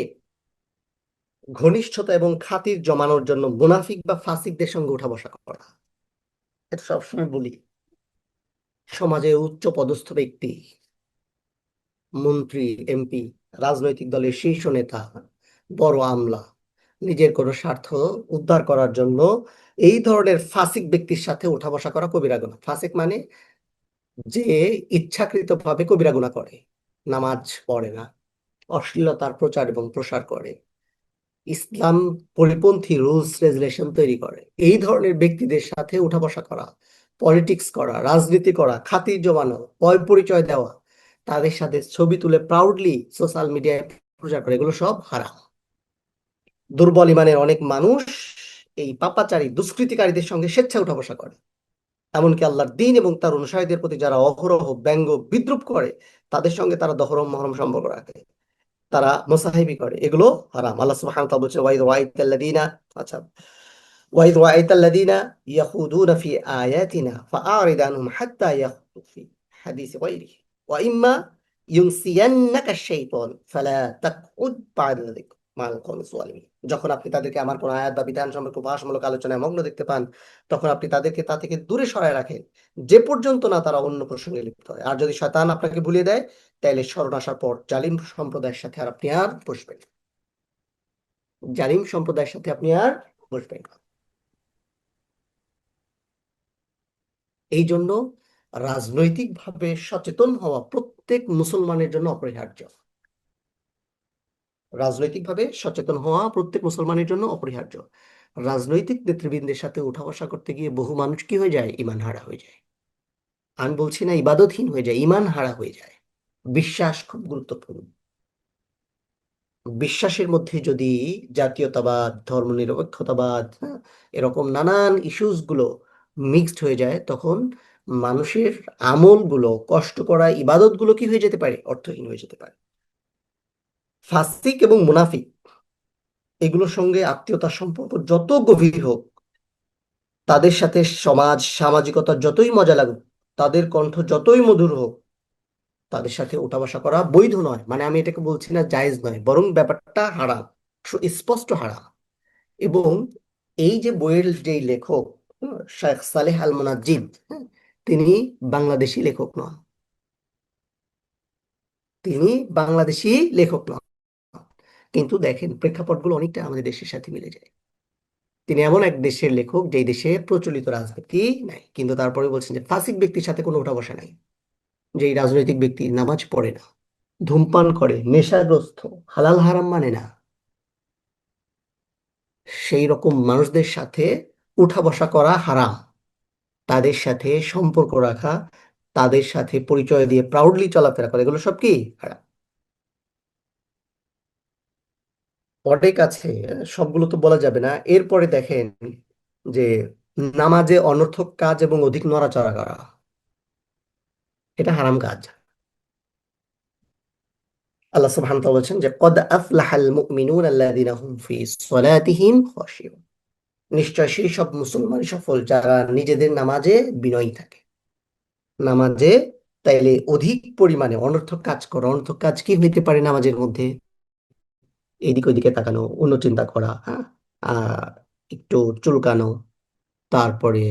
Speaker 1: ঘনিষ্ঠতা এবং খাতির জমানোর জন্য মুনাফিক বা ফাসিকদের সঙ্গে উঠা বসা করা। এটা সবসময় বলি, সমাজে উচ্চ পদস্থ ব্যক্তি মন্ত্রী, এমপি, রাজনৈতিক দলের শীর্ষ নেতা, বড় আমলা, নিজের কোনো স্বার্থ উদ্ধার করার জন্য এই ধরনের ফাসিক ব্যক্তির সাথে ওঠা বসা করা কবিরা গুনাহ। ফাসিক মানে যে ইচ্ছাকৃতভাবে কবিরা গুনাহ করে, নামাজ পড়ে না, অশ্লীলতার প্রচার এবং প্রসার করে, ইসলাম পরিপন্থী রুলস রেগুলেশন তৈরি করে, এই ধরনের ব্যক্তিদের সাথে উঠা বসা করা, পলিটিক্স করা, রাজনীতি করা, খাতির জমানো, পয় পরিচয় দেওয়া, তাদের সাথে ছবি তুলে প্রাউডলি সোশ্যাল মিডিয়ায় প্রচার করে, এগুলো সব হারাম। দুর্বল ইমানের অনেক মানুষ এই পাপাচারী দুষ্কৃতিকারীদের সঙ্গে স্বেচ্ছায় উঠা বসা করে। এমনকি আল্লাহর দিন এবং তার অনুসারীদের প্রতি যারা অহরহ ব্যঙ্গ বিদ্রুপ করে, তাদের সঙ্গে তারা দহরম মহরম সম্পর্ক রাখে, তারা মোসাহিবি করে, এগুলো হারাম। আল্লাহ সুবহানাহু ওয়া তাআলা বলছেন ওয়াইদ ওয়াইতাল্লাযীনা, আচ্ছা, ওয়াইদ ওয়াইতাল্লাযীনা ইয়াখুদুনা ফি আয়াতিনা ফাআরিদ আনহুম হাত্তা ইয়াখুদু ফি হাদিস গায়রিহি ওয়া ইম্মা ইউনসিয়ান্নাকা শাইতান ফালা তাকউদ বা'দা যিকর মা'আল কওমিজ যালিমিন। যখন আপনি তাদেরকে আমার কোন আয়াত বা বিধান সম্পর্কে উপহাসমূলক আলোচনায় মগ্ন দেখতে পান, তখন আপনি তাদেরকে তা থেকে দূরে সরায় রাখেন, যে পর্যন্ত না তারা অন্য প্রসঙ্গে লিপ্ত হয়। আর যদি শয়তান আপনাকে ভুলিয়ে দেয়, তাইলে স্মরণ আসার পর জালিম সম্প্রদায়ের সাথে আর আপনি আর বসবেন না। জালিম সম্প্রদায়ের সাথে আপনি আর বসবেন না। এই জন্য রাজনৈতিকভাবে সচেতন হওয়া প্রত্যেক মুসলমানের জন্য অপরিহার্য। রাজনৈতিকভাবে সচেতন হওয়া প্রত্যেক মুসলমানের জন্য অপরিহার্য। রাজনৈতিক নেতৃবৃন্দের সাথে উঠা বসা করতে গিয়ে বহু মানুষ কি হয়ে যায়? ইমান হারা হয়ে যায়। আমি বলছি না ইবাদতহীন হয়ে যায়, ইমান হারা হয়ে যায়। বিশ্বাস খুব গুরুত্বপূর্ণ। বিশ্বাসের মধ্যে যদি জাতীয়তাবাদ, ধর্মনিরপেক্ষতাবাদ, হ্যাঁ, এরকম নানান ইস্যুস গুলো মিক্সড হয়ে যায়, তখন মানুষের আমলগুলো, কষ্ট করা ইবাদত গুলো কি হয়ে যেতে পারে? অর্থহীন হয়ে যেতে পারে। ফাসিক এবং মুনাফিক এগুলোর সঙ্গে আত্মীয়তার সম্পর্ক যত গভীর হোক, তাদের সাথে সমাজ সামাজিকতার যতই মজা লাগুক, তাদের কণ্ঠ যতই মধুর হোক, তাদের সাথে ওঠা বসা করা বৈধ নয়। মানে আমি এটাকে বলছি না জায়েজ নয়, বরং ব্যাপারটা হারাম, স্পষ্ট হারাম। এবং এই যে বইয়ের যে লেখক, শেখ সালেহ আল মুনাজ্জিদ, হ্যাঁ, তিনি বাংলাদেশি লেখক নন, তিনি বাংলাদেশি লেখক নন, কিন্তু দেখেন প্রেক্ষাপটগুলো অনেকটা আমাদের দেশের সাথে মিলে যায়। তিনি এমন এক দেশের লেখক যেই দেশে প্রচলিত রাজনীতি নাই, কিন্তু তারপরে বলছেন যে ফাসিক ব্যক্তির সাথে কোনো ওঠা বসা নাই। যেই রাজনৈতিক ব্যক্তি নামাজ পড়ে না, ধূমপান করে, নেশাগ্রস্ত, হালাল হারাম মানে না, সেই রকম মানুষদের সাথে উঠা বসা করা হারাম। তাদের সাথে সম্পর্ক রাখা, তাদের সাথে পরিচয় দিয়ে প্রাউডলি চলাফেরা করা, এগুলো সব কি হারাম। অনেক আছে, সবগুলো তো বলা যাবে না। এরপরে দেখেন যে নামাজে অনর্থক কাজ এবং অধিক নড়াচড়া করা, এটা হারাম কাজ। আল্লাহ সুবহানাহু ওয়া তাআলা বলছেন যে কদ আফলাহাল মুমিনুন আল্লাযীনা হুম ফি সলাতিহিম খাশিউন। নিশ্চয় সেই সব মুসলমান সফল যারা নিজেদের নামাজে বিনয়ী থাকে। নামাজে তাইলে অধিক পরিমাণে অনর্থক কাজ করো। অনর্থক কাজ কি হইতে পারে নামাজের মধ্যে? এদিক ওইদিকে তাকানো, অন্য চিন্তা করা, হ্যাঁ, আহ একটু চুলকানো, তারপরে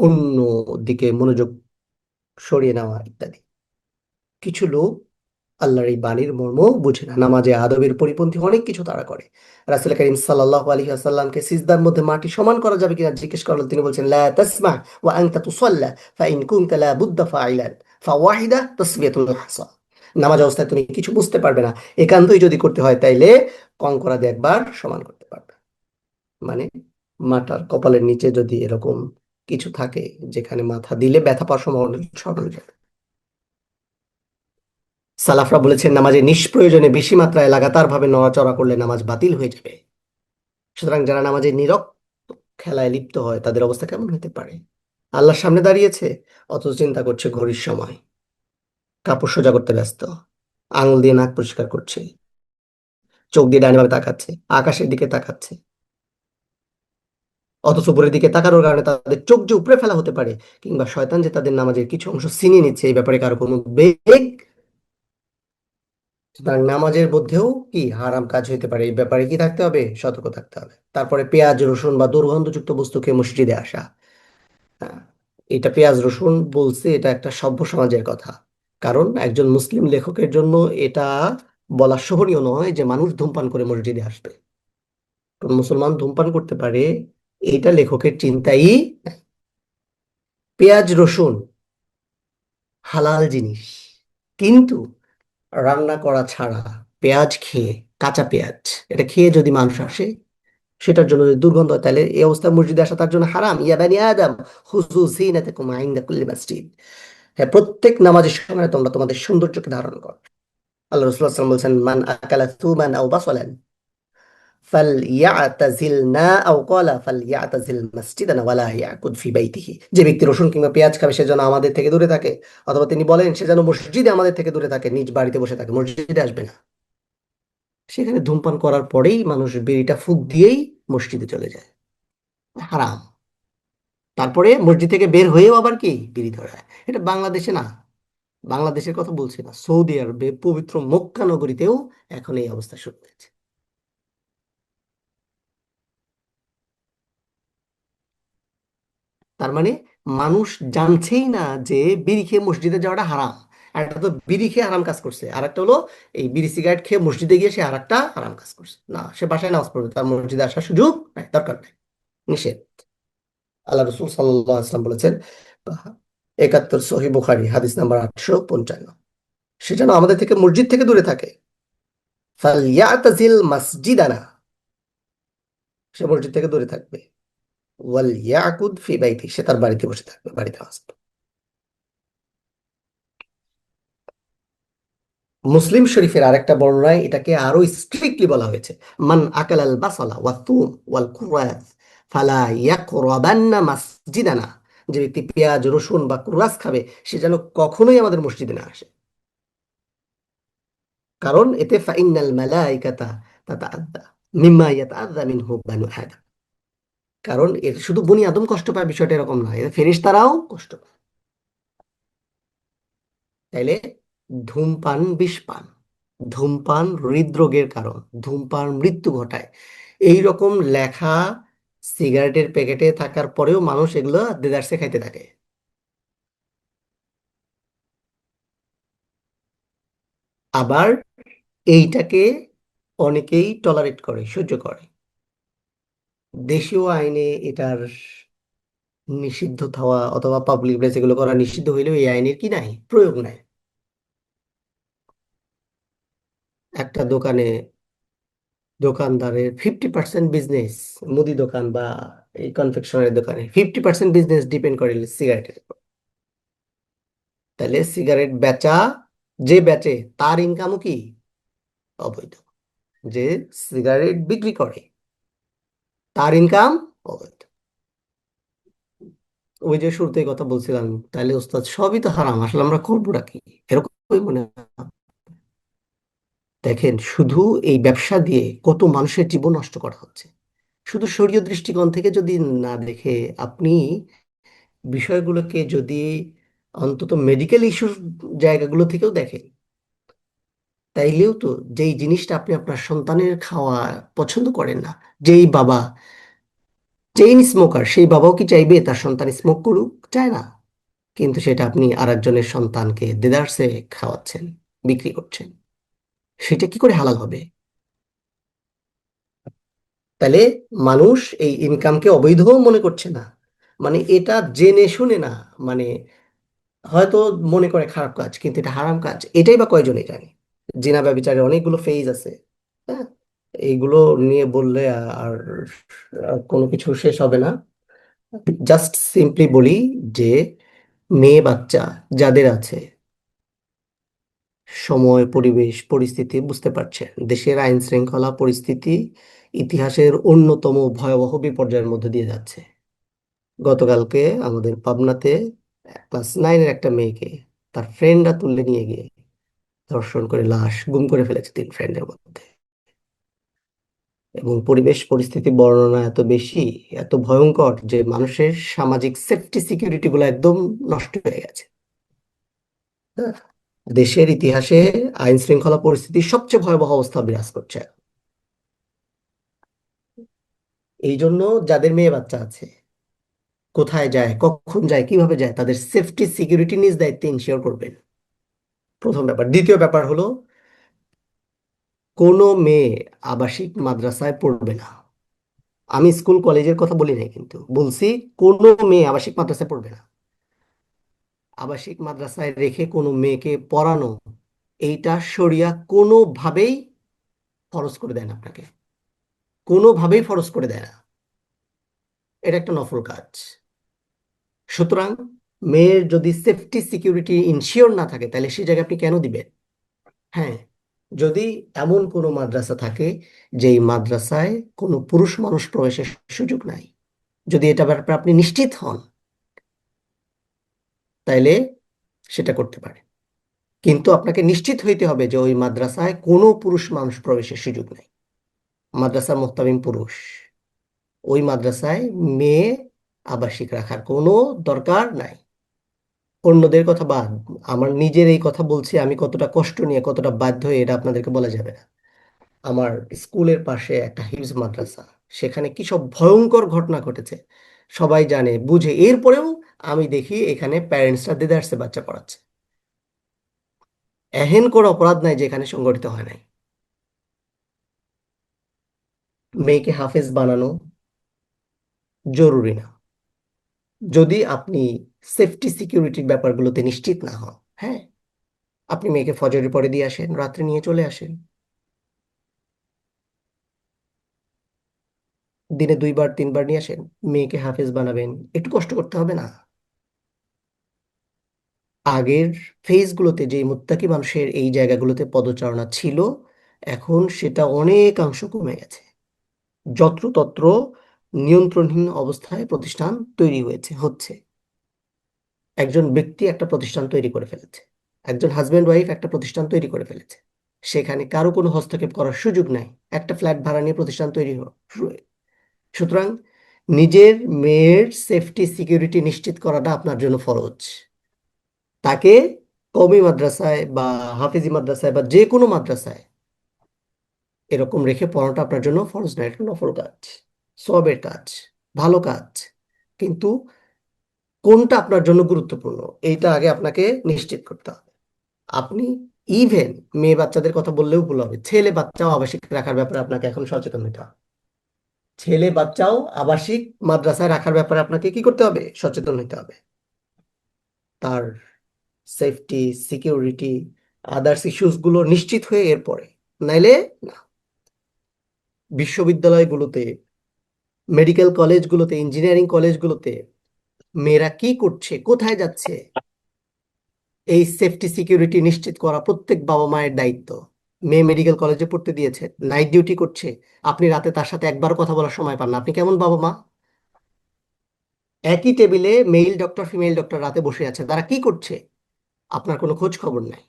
Speaker 1: অন্য দিকে মনোযোগ সরিয়ে নেওয়া ইত্যাদি। কিছু লোক আল্লাহর এই বাণীর মর্ম বুঝে না, নামাজে আদবের পরিপন্থী অনেক কিছু তারা করে। রাসূল করিম সাল্লাল্লাহু আলাইহি ওয়াসাল্লামকে সিজদার মধ্যে মাটি সমান করা যাবে কিনা জিজ্ঞেস করলেন, তিনি বলছেন লা তাসমা ওয়া আনতা তুসাল্লা ফাইন কুনতা লা বুদ্দা ফাইলান ফাওয়াহিদা তাসবিয়াতুল হাসা। নামাজ অবস্থায় তুমি কিছু বুঝতে পারবে না, একান্তই যদি করতে হয় তাইলে কঙ্করা দিয়ে একবার সমান করতে পারবে। মানে মাথার কপালের নিচে যদি এরকম কিছু থাকে যেখানে মাথা দিলে ব্যথা পাওয়ার সম্ভাবনা সরানো যাবে। সালাফরা বলেছেন নামাজে নিষ্প্রয়োজনে বেশি মাত্রায় লাগাতার ভাবে নড়াচড়া করলে নামাজ বাতিল হয়ে যাবে। সুতরাং যারা নামাজে নীরব খেলায় লিপ্ত হয় তাদের অবস্থা কেমন হতে পারে? আল্লাহর সামনে দাঁড়িয়েছে, অথচ চিন্তা করছে ঘড়ির সময়, কাপড় সোজা করতে ব্যস্ত, আঙুল দিয়ে নাক পরিষ্কার করছে, চোখ দিয়ে ডানে বামে তাকাচ্ছে, আকাশের দিকে তাকাচ্ছে। অথচ উপরের দিকে তাকানোর কারণে তাদের চোখ যে উপড়ে ফেলা হতে পারে, কিংবা শয়তান যে তাদের নামাজের কিছু অংশ ছিনিয়ে নিচ্ছে, এই ব্যাপারে কারো কোনো উদ্বেগ। সুতরাং নামাজের মধ্যেও কি হারাম কাজ হইতে পারে, এই ব্যাপারে কি থাকতে হবে? সতর্ক থাকতে হবে। তারপরে পেঁয়াজ রসুন বা দুর্গন্ধযুক্ত বস্তু খেয়ে মসজিদে আসা, হ্যাঁ, এটা পেঁয়াজ রসুন বলছে, এটা একটা সভ্য সমাজের কথা। কারণ একজন মুসলিম লেখকের জন্য এটা বলা শোভনীয় নয় যে মানুষ ধূমপান করে মসজিদে আসবে। কোন মুসলমান ধূমপান করতে পারে, এটা লেখকের চিন্তাই নাই। পেঁয়াজ রসুন হালাল জিনিস, কিন্তু রান্না করা ছাড়া পেঁয়াজ খেয়ে, কাঁচা পেঁয়াজ এটা খেয়ে যদি মানুষ আসে, সেটার জন্য যদি দুর্গন্ধ হয়, তাহলে এই অবস্থায় মসজিদে আসা তার জন্য হারাম। ইয়া বানি আদম খুযু যিনাতাকুম ইনদা কুল্লি মাসজিদ। হ্যাঁ, প্রত্যেক নামাজের সময় তোমরা তোমাদের সৌন্দর্যকে ধারণ করো। আল্লাহ রাসূলুল্লাহ সাল্লাল্লাহু আলাইহি ওয়াসাল্লাম বলছেন, মান আকালা থুমান আও বাসালান ফালইয়াতাজিলনা আও ক্বালা ফালইয়াতাজিল মাসজিদানা ওয়ালা ইয়াকুদ ফি বাইতিহি। যে ব্যক্তি রসুন কিংবা পেঁয়াজ খাবে সে যেন আমাদের থেকে দূরে থাকে, অথবা তিনি বলেন সে যেন মসজিদে আমাদের থেকে দূরে থাকে, নিজ বাড়িতে বসে থাকে, মসজিদে আসবে না। সেখানে ধূমপান করার পরেই মানুষ বিড়িটা ফুঁক দিয়েই মসজিদে চলে যায়, হারাম। তারপরে মসজিদ থেকে বের হয়েও আবার কি বিড়ি ধরায়। এটা বাংলাদেশে না, বাংলাদেশের কথা বলছি না, সৌদি আরবে পবিত্র মক্কা নগরীতেও এখন এই অবস্থা শুরু হয়েছে। তার মানে মানুষ জানছেই না যে বিড়ি খেয়ে মসজিদে যাওয়াটা হারাম। আর একটা তো বিড়ি খেয়ে হারাম কাজ করছে, আর একটা হলো এই বিড়ি সিগারেট খেয়ে মসজিদে গিয়ে সে আর একটা হারাম কাজ করছে। না, সে বাসায় নামাজ পড়বে, তার মসজিদে আসার সুযোগ নাই, দরকার নাই, নিষেধ। আল্লাহ রসুল সাল্লাল্লাহু আলাইহি ওয়াসাল্লাম বলেছেন, 71 সহিহ বুখারী হাদিস নাম্বার 855, সে যেন আমাদের থেকে মসজিদ থেকে দূরে থাকে। ফালইয়াতাজিল মাসজিদানা, সে মসজিদ থেকে দূরে থাকবে। ওয়াল ইয়াকুদ ফি বাইতি, সে তার বাড়িতে বসে থাকবে, বাড়িতে আসবে। মুসলিম শরীফের আরেকটা বর্ণনায় এটাকে আরো স্ট্রিক্টলি বলা হয়েছে, মান আকাল আল বাসালা ওয়া তুম ওয়াল কুরাস ফালা ইয়াকরাবান্না মাসজিদানা। যে ব্যক্তি পেঁয়াজ রসুন বা কুরাস খাবে সে যেন কখনোই আমাদের মসজিদে না আসে। কারণ এতে ফাইনাল মালাইকাতা তাতাআদ্দা মিম্মা ইয়াতাআদ্দা মিনহু বানু আদম। কারণ এর শুধু বনি আদম কষ্ট পায় বিষয়টা এরকম নয়, এতে ফেরেশতারাও কষ্ট পায়। তাইলে ধূমপান বিষপান, ধূমপান হৃদরোগের কারণ, ধূমপান মৃত্যু ঘটায়, এই রকম লেখা সিগারেটের প্যাকেটে থাকার পরেও মানুষ এগুলো দেদারসে খাইতে থাকে। আবার এইটাকে অনেকেই টলারেট করে, সহ্য করে। দেশীয় আইনে এটার নিষিদ্ধ হওয়া অথবা পাবলিক প্লেস এগুলো করা নিষিদ্ধ হইলেও এই আইনের কি নাই, প্রয়োগ নাই। একটা দোকানে দোকানদারের 50% বিজনেস, মুদি দোকান বা এই কনফেকশনারি দোকানে 50% বিজনেস ডিপেন্ড করে সিগারেটের উপর। তাহলে সিগারেট বেচা, যে বেচে তার ইনকামও কি অবৈধ। যে সিগারেট বিক্রি করে তার ইনকাম অবৈধ। ওই যে শুরুতেই কথা বলছিলাম, তাহলে ওস্তাদ সবই তো হারাম, আসলে আমরা করবোটা কি, এরকমই মনে হয়। দেখেন, শুধু এই ব্যবসা দিয়ে কত মানুষের জীবন নষ্ট করা হচ্ছে। শুধু শরীয় দৃষ্টিকোণ থেকে যদি না দেখে আপনি বিষয়গুলোকে যদি অন্তত মেডিকেল ইস্যুর জায়গাগুলো থেকেও দেখেন, তাইলেও তো যেই জিনিসটা আপনি আপনার সন্তানের খাওয়া পছন্দ করেন না, যেই বাবা চেইন স্মোকার সেই বাবাও কি চাইবে তার সন্তান স্মোক করুক? চায় না। কিন্তু সেটা আপনি আরেকজনের সন্তানকে দেদারসে খাওয়াচ্ছেন, বিক্রি করছেন, সেটা কি করে হালাল হবে? তাহলে মানুষ এই ইনকামকে অবৈধও মনে করছে না, মানে এটা জেনে শুনে না, মানে হয়তো মনে করে খারাপ কাজ, কিন্তু এটা হারাম কাজ, এটাই বা কয়জনই জানে। জিনা ব্যভিচারের অনেকগুলো ফেজ আছে। হ্যাঁ, এইগুলো নিয়ে বললে আর আর কোনো কিছু শেষ হবে না। জাস্ট সিম্পলি বলি যে মেয়ে বাচ্চা যাদের আছে, সময় পরিবেশ পরিস্থিতি বুঝতে পারছেন, দেশের আইন শৃঙ্খলা পরিস্থিতি ইতিহাসের অন্যতম ভয়াবহ বিপর্যয়ের মধ্যে দিয়ে যাচ্ছে। গতকালকে আমাদের পাবনাতে ক্লাস 9-এর একটা মেয়েকে তার ফ্রেন্ডরা তুলে নিয়ে গিয়ে ধর্ষণ করে লাশ গুম করে ফেলেছে 3 ফ্রেন্ডের মধ্যে। এবং পরিবেশ পরিস্থিতি বর্ণনা এত বেশি, এত ভয়ঙ্কর যে মানুষের সামাজিক সেফটি সিকিউরিটি গুলো একদম নষ্ট হয়ে গেছে। হ্যাঁ, দেশের ইতিহাসে আইন শৃঙ্খলা পরিস্থিতির সবচেয়ে ভয়াবহ অবস্থা বিরাজ করছে। এই জন্য যাদের মেয়ে বাচ্চা আছে, কোথায় যায়, কখন যায়, কিভাবে যায়, তাদের সেফটি সিকিউরিটি নিজ দায়িত্বে ইনশিওর করবেন। প্রথম ব্যাপার। দ্বিতীয় ব্যাপার হলো, কোনো মেয়ে আবাসিক মাদ্রাসায় পড়বে না। আমি স্কুল কলেজের কথা বলি নাই, কিন্তু বলছি কোনো মেয়ে আবাসিক মাদ্রাসায় পড়বে না। আবাসিক মাদ্রাসায় রেখে কোনো মেয়েকে পড়ানো, এইটা শরিয়া কোনোভাবেই ফরজ করে দেয় না আপনাকে, কোনোভাবেই ফরজ করে দেয় না। এটা একটা নফল কাজ। সুতরাং মেয়ের যদি সেফটি সিকিউরিটি ইনশিওর না থাকে, তাহলে সেই জায়গায় আপনি কেন দিবেন? হ্যাঁ, যদি এমন কোনো মাদ্রাসা থাকে যেই মাদ্রাসায় কোনো পুরুষ মানুষ প্রবেশের সুযোগ নাই, যদি এটা ব্যাপারে আপনি নিশ্চিত হন, তাইলে সেটা করতে পারে। কিন্তু আপনাকে নিশ্চিত হইতে হবে যে ওই মাদ্রাসায় কোনো পুরুষ মানুষ প্রবেশের সুযোগ নেই, মাদ্রাসার মুত্তামিম পুরুষ। ওই মাদ্রাসায় মেয়ে আবাসিক রাখার কোনো দরকার নাই। অন্যদের কথা বাদ, আমার নিজের এই কথা বলছি, আমি কতটা কষ্ট নিয়ে, কতটা বাধ্য হয়ে, এটা আপনাদেরকে বলা যাবে না। আমার স্কুলের পাশে একটা হিফজ মাদ্রাসা, সেখানে কি সব ভয়ঙ্কর ঘটনা ঘটেছে সবাই জানে বুঝে, এরপরেও আমি দেখি এখানে প্যারেন্টসরা দেদারসে বাচ্চা পড়াচ্ছে। এহেন কোনো অপরাধ নাই যেখানে সংগঠিত হয় নাই। মেয়েকে হাফেজ বানানো জরুরি না, যদি আপনি সেফটি সিকিউরিটির ব্যাপারগুলোতে নিশ্চিত না হন। হ্যাঁ, আপনি মেয়েকে ফজরের পরে দিয়ে আসেন, রাত্রে নিয়ে চলে আসেন। দিনে 2 বার 3 বার নিয়ে আসেন, মেয়েকে হাফেজ বানাবেন, একটু কষ্ট করতে হবে না? আগের ফেজগুলোতে যে মুত্তাকি মানুষের এই জায়গাগুলোতে পদচারণা ছিল, এখন সেটা অনেকাংশ কমে গেছে। যত্রতত্র নিয়ন্ত্রণহীন অবস্থায় প্রতিষ্ঠান তৈরি হচ্ছে। একজন ব্যক্তি একটা প্রতিষ্ঠান তৈরি করে ফেলেছে, একজন হাজবেন্ড ওয়াইফ একটা প্রতিষ্ঠান তৈরি করে ফেলেছে, সেখানে কারো কোনো হস্তক্ষেপ করার সুযোগ নাই। একটা ফ্ল্যাট ভাড়া নিয়ে প্রতিষ্ঠান তৈরি সুতরাং নিজের মেয়ের সেফটি সিকিউরিটি নিশ্চিত করাটা আপনার জন্য ফরজ। তাকে কওমি মাদ্রাসায় বা হাফিজি মাদ্রাসায় বা যে কোনো মাদ্রাসায় এরকম রেখে পড়াটা আপনার জন্য ফরজ না, এটা নফল কাজ, সওয়াবের কাজ, ভালো কাজ। কিন্তু কোনটা আপনার জন্য গুরুত্বপূর্ণ, এইটা আগে আপনাকে নিশ্চিত করতে হবে। আপনি ইভেন মেয়ে বাচ্চাদের কথা বললেও ভুল হবে, ছেলে বাচ্চাও আবাসিক রাখার ব্যাপারে আপনাকে এখন সচেতন হতে হবে। ছেলে বাচ্চাও আবাসিক মাদ্রাসায় রাখার ব্যাপারে আপনাকে কি করতে হবে? সচেতন হতে হবে। তার সেফটি, সিকিউরিটি, আদার্স ইস্যুস গুলো নিশ্চিত হয়ে এরপরে, নাইলে না। বিশ্ববিদ্যালয়গুলোতে, মেডিকেল কলেজগুলোতে, ইঞ্জিনিয়ারিং কলেজগুলোতে মেয়েরা কি করছে, কোথায় যাচ্ছে, এই সেফটি সিকিউরিটি নিশ্চিত করা প্রত্যেক বাবা মায়ের দায়িত্ব। মেয়ে মেডিকেল কলেজে পড়তে দিয়েছে, নাইট ডিউটি করছে, আপনি রাতে তার সাথে একবার কথা বলার সময় পান না, আপনি কেমন বাবা মা? একই টেবিলে মেল ডক্টর ফিমেল ডক্টর রাতে বসে আছে, তারা কি করছে আপনার কোনো খোঁজ খবর নাই।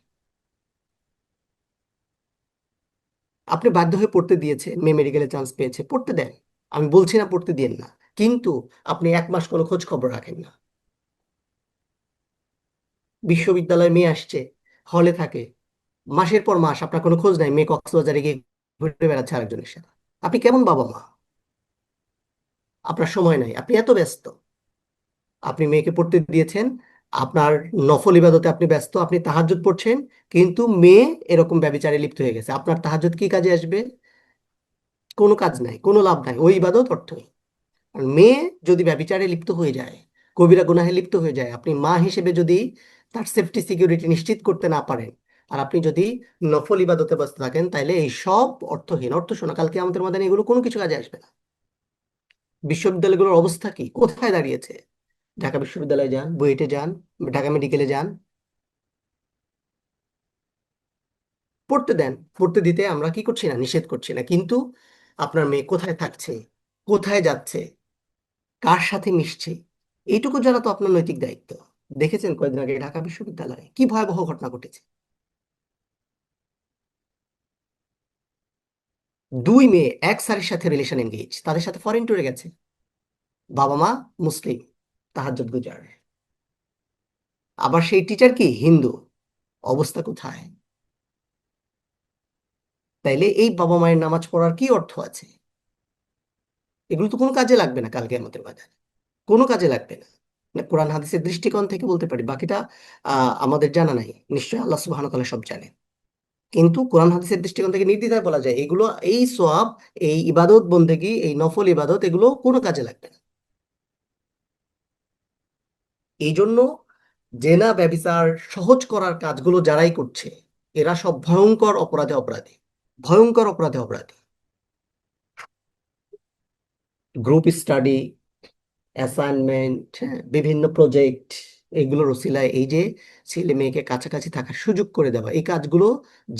Speaker 1: আপনি বাধ্য হয়ে পড়তে দিয়েছে, মেয়ে মেডিকেলে চান্স পেয়েছে, পড়তে দেন, আমি বলছি না পড়তে দিয়েন না, কিন্তু আপনি 1 মাস কোনো খোঁজ খবর রাখেন না। বিশ্ববিদ্যালয়ে মেয়ে আসছে, হলে থাকে, মাসের পর মাস আপনার কোনো খোঁজ নাই, মেয়ে কক্সবাজারে গিয়ে ঘুরে বেড়াচ্ছে আরেকজনের সাথে। আপনি কেমন বাবা মা? আপনার সময় নাই, আপনি এত ব্যস্ত। আপনি মেয়েকে পড়তে দিয়েছেন, আপনার নফল ইবাদতে আপনি ব্যস্ত, আপনি তাহাজ্জুদ পড়ছেন, কিন্তু মেয়ে এরকম ব্যভিচারে লিপ্ত হয়ে গেছে, আপনার তাহাজ্জুদ কি কাজে আসবে? কোনো কাজ নাই, কোনো লাভ নাই, ওই ইবাদত অর্থহীন। আর মেয়ে যদি ব্যভিচারে লিপ্ত হয়ে যায়, কবিরা গুনাহে লিপ্ত হয়ে যায়, আপনি মা হিসেবে যদি তার সেফটি সিকিউরিটি নিশ্চিত করতে না পারেন, আর আপনি যদি নফল ইবাদতে ব্যস্ত থাকেন, তাহলে এই সব অর্থহীন। অর্থ শোনা, কালকে আমাদের মধ্যে এগুলো কোনো কিছু কাজে আসবে না। বিশ্ববিদ্যালয়গুলোর অবস্থা কি, কোথায় দাঁড়িয়েছে? ঢাকা বিশ্ববিদ্যালয়ে যান, বুয়েটে যান, ঢাকা মেডিকেলে যান, পড়তে দেন। পড়তে দিতে আমরা কি করছি না, নিষেধ করছি না, কিন্তু আপনার মেয়ে কোথায় থাকছে, কোথায় যাচ্ছে, কার সাথে মিশছে, এইটুকু জানা তো আপনার নৈতিক দায়িত্ব। দেখেছেন কয়েকদিন আগে ঢাকা বিশ্ববিদ্যালয়ে কি ভয়াবহ ঘটনা ঘটেছে। 2 মেয়ে এক স্যারের সাথে রিলেশন এনগেজ, তাদের সাথে ফরেন ট্যুরে গেছে, বাবা মা মুসলিম, তাহাজ্জুদ গুজার, আবার সেই টিচার কি হিন্দু। অবস্থা কোথায়? তাইলে এই বাবা মায়ের নামাজ পড়ার কি অর্থ আছে? এগুলো তো কোনো কাজে লাগবে না কালকে আমাদের বাজারে, কোনো কাজে লাগবে না। না, কোরআন হাদিসের দৃষ্টিকোণ থেকে বলতে পারি, বাকিটা আমাদের জানা নাই। নিশ্চয়ই আল্লাহ সুবহানাহু ওয়া তাআলা সব জানেন। কিন্তু কোরআন হাদিসের দৃষ্টিকোণ থেকে নির্দ্বিধায় বলা যায় এগুলো, এই সোয়াব, এই ইবাদত বন্দেগী, এই নফল ইবাদত, এগুলো কোনো কাজে লাগবে না। এই জন্য জেনা ব্যভিচার সহজ করার কাজগুলো যারাই করছে, এরা সব ভয়ঙ্কর অপরাধে অপরাধী, ভয়ঙ্কর অপরাধে অপরাধী। গ্রুপ স্টাডি, অ্যাসাইনমেন্ট, বিভিন্ন প্রজেক্ট, এগুলোর ওসিলায় এই যে ছেলে মেয়েকে কাছাকাছি থাকার সুযোগ করে দেওয়া, এই কাজগুলো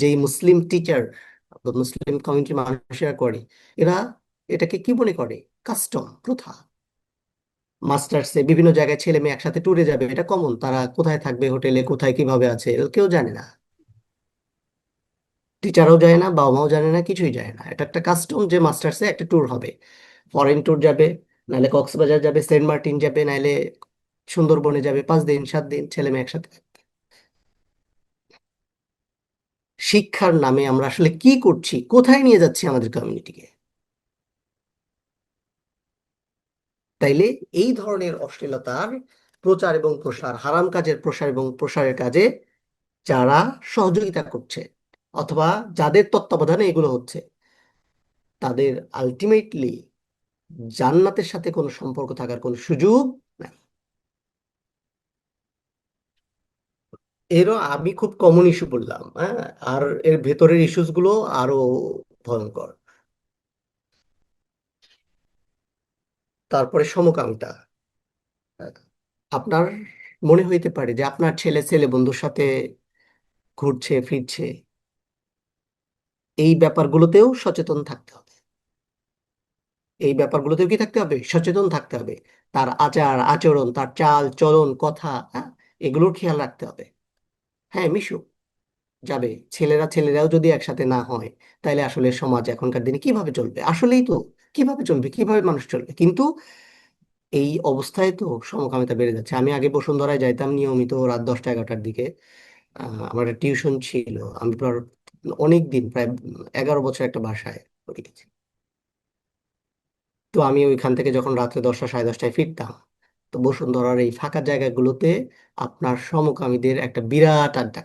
Speaker 1: যেই মুসলিম টিচার, মুসলিম কমিউনিটির মানুষেরা করে, এরা এটাকে কি মনে করে? কাস্টম, প্রথা। মাস্টার্সে বিভিন্ন জায়গায় ছেলে মেয়ে একসাথে ট্যুরে যাবে, এটা কমন। তারা কোথায় থাকবে, হোটেলে কোথায় কিভাবে আছে, এগুলো কেউ জানে না। টিচারও যায় না, বাবা মাও জানে না, কিছুই যায় না। এটা একটা কাস্টম যে মাস্টার্সে একটা ট্যুর হবে, ফরেন ট্যুর যাবে, নাহলে কক্সবাজার যাবে, সেন্ট মার্টিন যাবে, নাহলে সুন্দরবনে যাবে, 5 দিন 7 দিন ছেলে মেয়ে একসাথে। শিক্ষার নামে আমরা আসলে কি করছি, কোথায় নিয়ে যাচ্ছি আমাদের কমিউনিটিকে? তাইলে এই ধরনের অশ্লীলতার প্রচার এবং প্রসার, হারাম কাজের প্রসার এবং প্রসারের কাজে যারা সহযোগিতা করছে, অথবা যাদের তত্ত্বাবধানে এগুলো হচ্ছে, তাদের আলটিমেটলি জান্নাতের সাথে কোনো সম্পর্ক থাকার কোনো সুযোগ নাই। এরও আমি খুব কমন ইস্যু বললাম, হ্যাঁ। আর এর ভেতরের ইস্যুস গুলো আরো ভয়ঙ্কর। তারপরে সমকামিতা। আপনার মনে হইতে পারে যে আপনার ছেলে ছেলে বন্ধুর সাথে ঘুরছে ফিরছে, এই ব্যাপারগুলোতেও সচেতন থাকতে হবে। এই ব্যাপারগুলোতেও কি থাকতে হবে? সচেতন থাকতে হবে। তার আচার আচরণ, তার চাল চলন, কথা, হ্যাঁ, এগুলোর খেয়াল রাখতে হবে। হ্যাঁ, মিশুক, যাবে। ছেলেরা ছেলেরাও যদি একসাথে না হয়, তাহলে আসলে সমাজ এখনকার দিনে কিভাবে চলবে? আসলেই তো, কিভাবে চলবে, কিভাবে মানুষ চলবে? কিন্তু এই অবস্থায় তো সমকামিতা বেড়ে যাচ্ছে। আমি আগে বসুন্ধরায় যাইতাম নিয়মিত রাত 10টা 11টার দিকে। আমার একটা টিউশন ছিল। আমি অনেক দিন, প্রায় 11 বছর একটা বাসায় পড়ে গেছি। তো আমি ওইখান থেকে যখন রাত্রে 10টা 10:30টায় ফিরতাম, তো বসুন্ধরার এই ফাঁকা জায়গাগুলোতে আপনার সমকামীদের একটা বিরাট আড্ডা।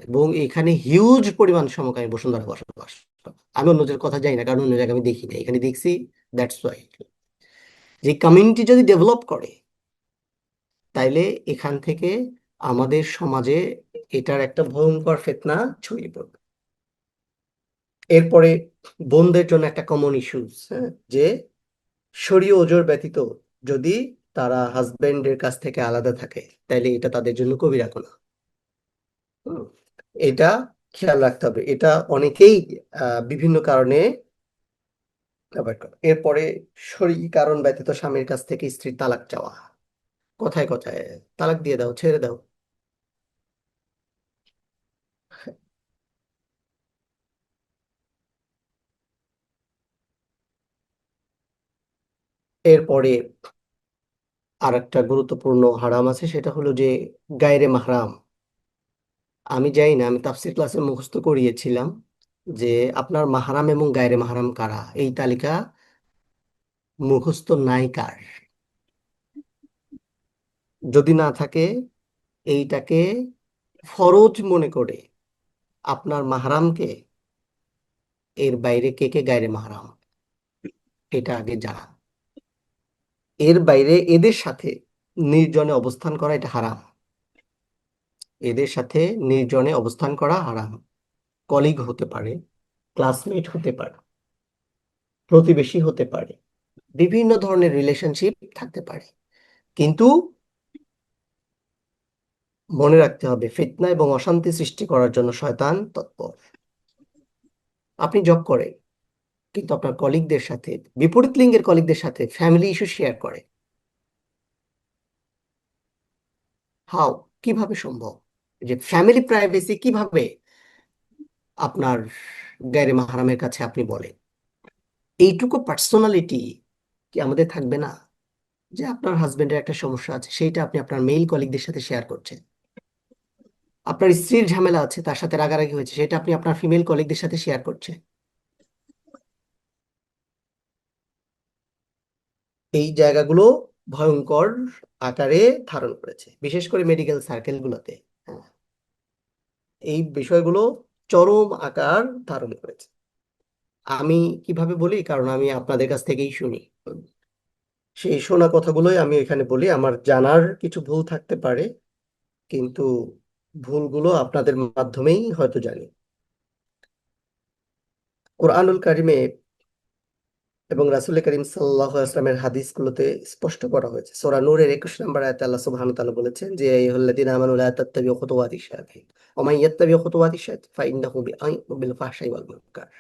Speaker 1: এবং এখানে হিউজ পরিমাণ সমকামী বসুন্ধরা বসবাস করে। আমি অন্যদের কথা জানি না, কারণ অন্য জায়গায় আমি দেখি না, এখানে দেখছি। দ্যাটস ওয়াই, যে কমিউনিটি যদি ডেভেলপ করে, তাইলে এখান থেকে আমাদের সমাজে এটার একটা ভয়ঙ্কর ফিতনা ছড়িয়ে পড়বে। এরপরে বোনদের জন্য একটা কমন ইস্যুস, হ্যাঁ, যে শরীয় ওজর ব্যতীত যদি তারা হাজবেন্ডের কাছ থেকে আলাদা থাকে, তাইলে এটা তাদের জন্য কবিরা গুনাহ। হুম, এটা খেয়াল রাখতে হবে। এটা অনেকেই বিভিন্ন কারণে ব্যবহার করে। এরপরে শরীর কারণ ব্যতীত স্বামীর কাছ থেকে স্ত্রীর তালাক চাওয়া, কথায় কথায় তালাক দিয়ে দাও, ছেড়ে দাও। এরপরে আর একটা গুরুত্বপূর্ণ হারাম আছে, সেটা হলো যে গায়রে মাহরাম। আমি জানি না, আমি তাফসীর ক্লাসে মুখস্থ করিয়েছিলাম যে আপনার মাহরাম এবং গায়রে মাহরাম কারা, এই তালিকা মুখস্থ নাই কার। যদি না থাকে, এইটাকে ফরজ মনে করে আপনার মাহরামকে, এর বাইরে কে কে গায়রে মাহরাম, এটা আগে জানা। এর বাইরে এদের সাথে নির্জনে অবস্থান করা এটা হারাম। এদের সাথে নির্জনে অবস্থান করা হারাম। কলিগ হতে পারে, ক্লাসমেট হতে পারে, প্রতিবেশী হতে পারে, বিভিন্ন ধরনের রিলেশনশিপ থাকতে পারে। কিন্তু মনে রাখতে হবে, ফিতনা এবং অশান্তি সৃষ্টি করার জন্য শয়তান তৎপর। আপনি জব করেন, কিন্তু আপনার কলিগদের সাথে, বিপরীত লিঙ্গের কলিগদের সাথে ফ্যামিলি ইস্যু শেয়ার করে। হাউ, কিভাবে সম্ভব? যে ফ্যামিলি প্রাইভেসি কিভাবে আপনার গায়রে মাহরামের কাছে আপনি বলেন? এইটুকু পার্সোনালিটি কি আমাদের থাকবে না? যে আপনার হাজবেন্ডের একটা সমস্যা আছে, সেইটা আপনি আপনার মেল কলিগদের সাথে শেয়ার করছেন। আপনার স্ত্রীর ঝামেলা আছে, তার সাথে রাগারাগি হয়েছে, সেটা আপনি আপনার ফিমেল কলিগদের সাথে শেয়ার করছেন। এই জায়গাগুলো ভয়ঙ্কর আকারে ধারণ করেছে, বিশেষ করে মেডিকেল সার্কেলগুলোতে। হ্যাঁ, এই বিষয়গুলো চরম আকার ধারণ করেছে। আমি কিভাবে বলি, কারণ আমি আপনাদের কাছ থেকেই শুনি। সেই শোনা কথাগুলোই আমি এখানে বলি। আমার জানার কিছু ভুল থাকতে পারে, কিন্তু ভুলগুলো আপনাদের মাধ্যমেই হয়তো জানি। কোরআনুল কারিমে এবং রাসূল করিম সাল্লাল্লাহু আলাইহি ওয়াসাল্লামের হাদিসগুলোতে স্পষ্ট করা হয়েছে। সূরা নূরের 21 নম্বর আয়াতে আল্লাহ সুবহানাহু ওয়া তাআলা বলেছেন যে, ইয়া আইয়ুহাল্লাযীনা আমানু লা তাত্তাবিউ খুতুওয়াতিশ শায়াতিন ওয়া মান ইয়াত্তাবি খুতুওয়াতিশ শায়াতিন ফাইন্নাহু বিল ফাহশাই ওয়াল মুনকার।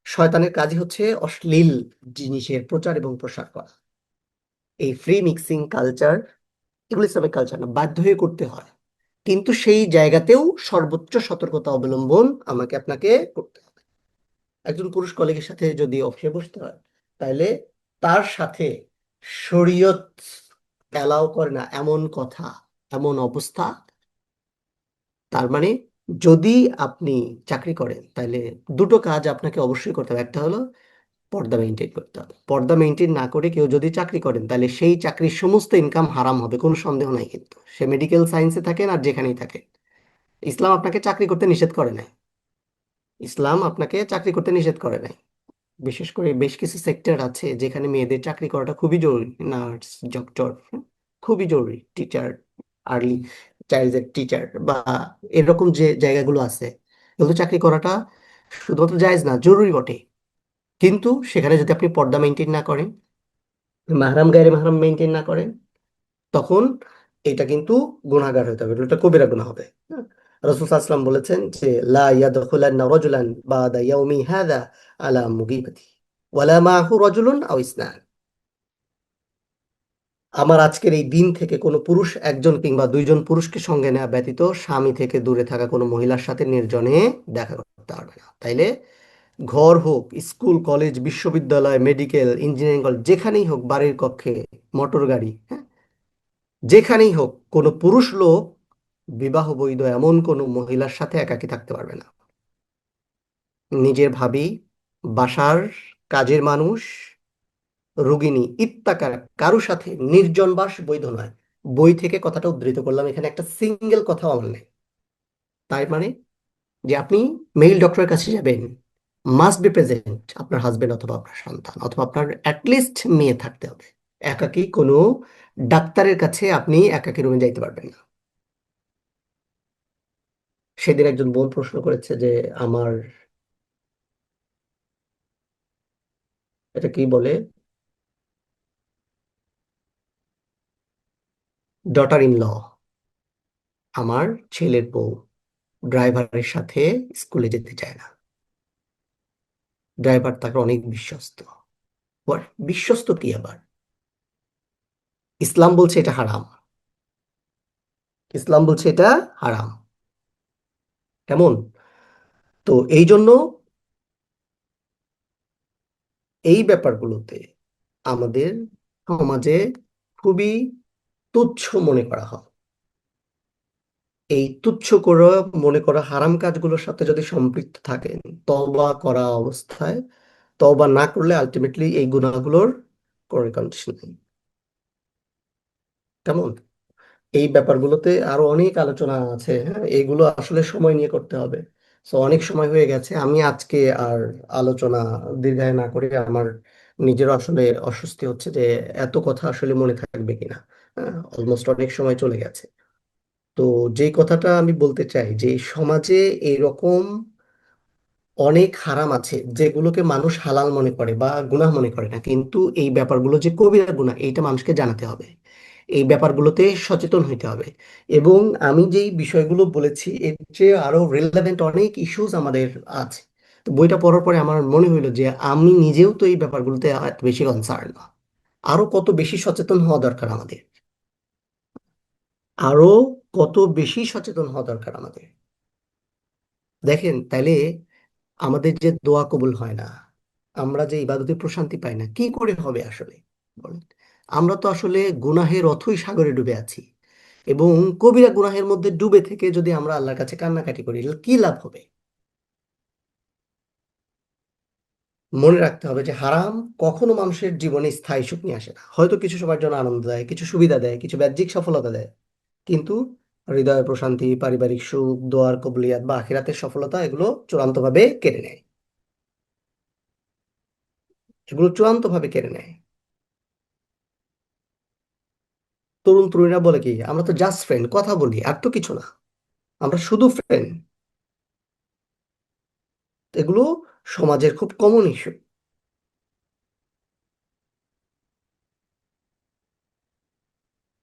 Speaker 1: শয়তানের কাজই হচ্ছে অশ্লীল জিনিসের প্রচার এবং প্রসার করা। এই ফ্রি মিক্সিং কালচার, এগুলো ইসলামিক কালচার না, বাধ্য হয়ে করতে হয়। কিন্তু সেই জায়গাতেও সর্বোচ্চ সতর্কতা অবলম্বন আমাকে আপনাকে করতে হবে। একজন পুরুষ কলিগের সাথে যদি অফিসে বসতে হয়, তাহলে তার সাথে শরীয়ত অ্যালাউ করে না এমন কথা, এমন অবস্থা। তার মানে যদি আপনি চাকরি করেন, তাহলে দুটো কাজ আপনাকে অবশ্যই করতে হবে। একটা হলো পর্দা মেনটেন করতে হবে। পর্দা মেনটেন না করে কেউ যদি চাকরি করেন, তাহলে সেই চাকরির সমস্ত ইনকাম হারাম হবে, কোনো সন্দেহ নাই। কিন্তু সে মেডিকেল সায়েন্সে থাকেন আর যেখানেই থাকেন, ইসলাম আপনাকে চাকরি করতে নিষেধ করে নাই। ইসলাম আপনাকে চাকরি করতে নিষেধ করে নাই। বিশেষ করে বেশ কিছু সেক্টর আছে যেখানে মেয়েদের চাকরি করাটা খুবই জরুরি। নার্স, ডক্টর, খুবই জরুরি। টিচার, আর্লি চাইল্ডের টিচার বা এরকম যে জায়গাগুলো আছে, এগুলো চাকরি করাটা শুধুমাত্র জায়েজ না, জরুরি বটে। কিন্তু সেখানে যদি আপনি পর্দা মেনটেন না করেন, মাহরাম গায়রে মাহরাম মেনটেন না করেন, তখন এটা কিন্তু গুনাহগার হতে হবে, এটা কবিরা গুনাহ হবে। হ্যাঁ? রাসূল সাল্লাল্লাহু আলাইহি ওয়াসাল্লাম বলেছেন যে, লা ইয়াদখুলান্না রাজুলান বাদা ইয়াউমি হাযা আলা মুগীবাতি ওয়ালা মাহু রাজুলুন আও ইসনান। আমার আজকের এই দিন থেকে কোনো পুরুষ একজন কিংবা দুইজন পুরুষকে সঙ্গে নেওয়া ব্যতীত স্বামী থেকে দূরে থাকা কোনো মহিলার সাথে নির্জনে দেখা করতে পারবে না। তাইলে ঘর হোক, স্কুল, কলেজ, বিশ্ববিদ্যালয়, মেডিকেল, ইঞ্জিনিয়ারিং কলেজ, যেখানেই হোক, বাড়ির কক্ষে, মোটর গাড়ি, হ্যাঁ, যেখানেই হোক, কোনো পুরুষ লোক বিবাহ বৈধ এমন কোনো মহিলার সাথে একাকী থাকতে পারবে না। নিজের ভাবি, বাসার কাজের মানুষ, রোগিণী ইত্যাকার কারো সাথে নির্জন বাস বৈধ নয়। বই থেকে কথাটা উদ্ধৃত করলাম, এখানে একটা সিঙ্গেল কথাও আমার নেই। তাই মানে যে আপনি মেল ডক্টরের কাছে যাবেন, মাস্ট বি প্রেজেন্ট আপনার হাজবেন্ড অথবা আপনার সন্তান, অথবা আপনার অ্যাটলিস্ট মেয়ে থাকতে হবে। একাকী কোনো ডাক্তারের কাছে আপনি একাকী রুমে যাইতে পারবেন না। সেদিন একজন বোন প্রশ্ন করেছে যে, আমার এটা কি বলে, ডটার ইন ল, আমার ছেলের বউ ড্রাইভারের সাথে স্কুলে যেতে চায় না। ড্রাইভার তাকে অনেক বিশ্বস্ত। বিশ্বস্ত কি আবার? ইসলাম বলছে এটা হারাম। ইসলাম বলছে এটা হারাম। কেমন? তো এই জন্য এই ব্যাপারগুলোতে আমাদের সমাজে খুবই তুচ্ছ মনে করা হয়। এই তুচ্ছ করে মনে করা হারাম কাজগুলোর সাথে যদি সম্পৃক্ত থাকেন, তওবা করা অবস্থায়, তওবা না করলে আলটিমেটলি এই গুনাহগুলোর কোনো কন্ডিশন নেই। কেমন? এই ব্যাপারগুলোতে আরো অনেক আলোচনা আছে। হ্যাঁ, এগুলো আসলে সময় নিয়ে করতে হবে। তো অনেক সময় হয়ে গেছে, আমি আজকে আর আলোচনা দীর্ঘায়িত না করে, আমার নিজেরও আসলে অস্বস্তি হচ্ছে যে এত কথা আসলে মনে থাকবে কিনা। হ্যাঁ, অলমোস্ট অনেক সময় চলে গেছে। তো যে কথাটা আমি বলতে চাই যে সমাজে এরকম অনেক হারাম আছে যেগুলোকে মানুষ হালাল মনে করে বা গুনাহ মনে করে না, কিন্তু এই ব্যাপারগুলো যে কবিরা গুনাহ এইটা মানুষকে জানাতে হবে। এই ব্যাপারগুলোতে সচেতন হইতে হবে। এবং আমি যেই বিষয়গুলো বলেছি এর চেয়ে আরো রিলেভেন্ট অনেক ইস্যুস আমাদের আছে। তো বইটা পড়ার পরে আমার মনে হইলো যে আমি নিজেও তো এই ব্যাপারগুলোতে এত বেশি কনসার্ন না। আরো কত বেশি সচেতন হওয়া দরকার আমাদের। আরো কত বেশি সচেতন হওয়া দরকার আমাদের। দেখেন তাইলে আমাদের যে দোয়া কবুল হয় না, আমরা যে ইবাদতে প্রশান্তি পাই না, কি করে হবে আসলে? বলেন। আমরা তো আসলে গুনাহের অথই সাগরে ডুবে আছি। এবং কবিরা গুনাহের মধ্যে ডুবে থেকে যদি আমরা আল্লাহর কাছে কান্নাকাটি করি, তাহলে কি লাভ হবে? মনে রাখতে হবে যে হারাম কখনো মানুষের জীবনে স্থায়ী সুখ নিয়ে আসে না। হয়তো কিছু সময়ের জন্য আনন্দ দেয়, কিছু সুবিধা দেয়, কিছু বাহ্যিক সফলতা দেয়, কিন্তু হৃদয়ের প্রশান্তি, পারিবারিক সুখ, দোয়ার কবুলিয়াত বা আখিরাতের সফলতা এগুলো চূড়ান্তভাবে কেড়ে নেয়। এগুলো চূড়ান্তভাবে কেড়ে নেয়। তরুণ তরুণীরা বলে কি, আমরা তো জাস্ট ফ্রেন্ড, কথা বলি, আর তো কিছু না, আমরা শুধু ফ্রেন্ড। এগুলো সমাজের খুব কমন ইস্যু।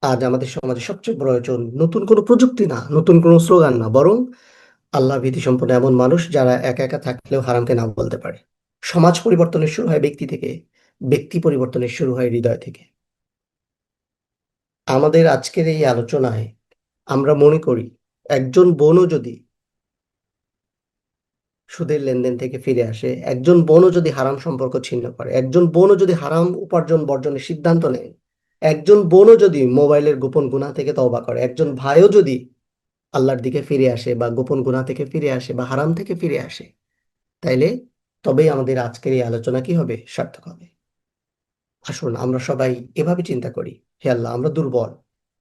Speaker 1: আজ আমাদের সমাজে সবচেয়ে প্রয়োজন নতুন কোনো প্রযুক্তি না, নতুন কোনো স্লোগান না, বরং আল্লাহ ভীতি সম্পন্ন এমন মানুষ যারা একা একা থাকলেও হারামকে না বলতে পারে। সমাজ পরিবর্তনের শুরু হয় ব্যক্তি থেকে, ব্যক্তি পরিবর্তনের শুরু হয় হৃদয় থেকে। আমাদের আজকের এই আলোচনায় আমরা মনে করি, একজন বোনও যদি সুদের লেনদেন থেকে ফিরে আসে, একজন বোনও যদি হারাম সম্পর্ক ছিন্ন করে, একজন বোনও যদি হারাম উপার্জন বর্জনের সিদ্ধান্ত নেয়, একজন বোনও যদি মোবাইলের গোপন গুনাহ থেকে তওবা করে, একজন ভাইও যদি আল্লাহর দিকে ফিরে আসে বা গোপন গুনাহ থেকে ফিরে আসে বা হারাম থেকে ফিরে আসে, তাইলে তবেই আমাদের আজকের এই আলোচনা কি হবে, সার্থক হবে। আসুন আমরা সবাই এভাবে চিন্তা করি, হে আল্লাহ, আমরা দুর্বল,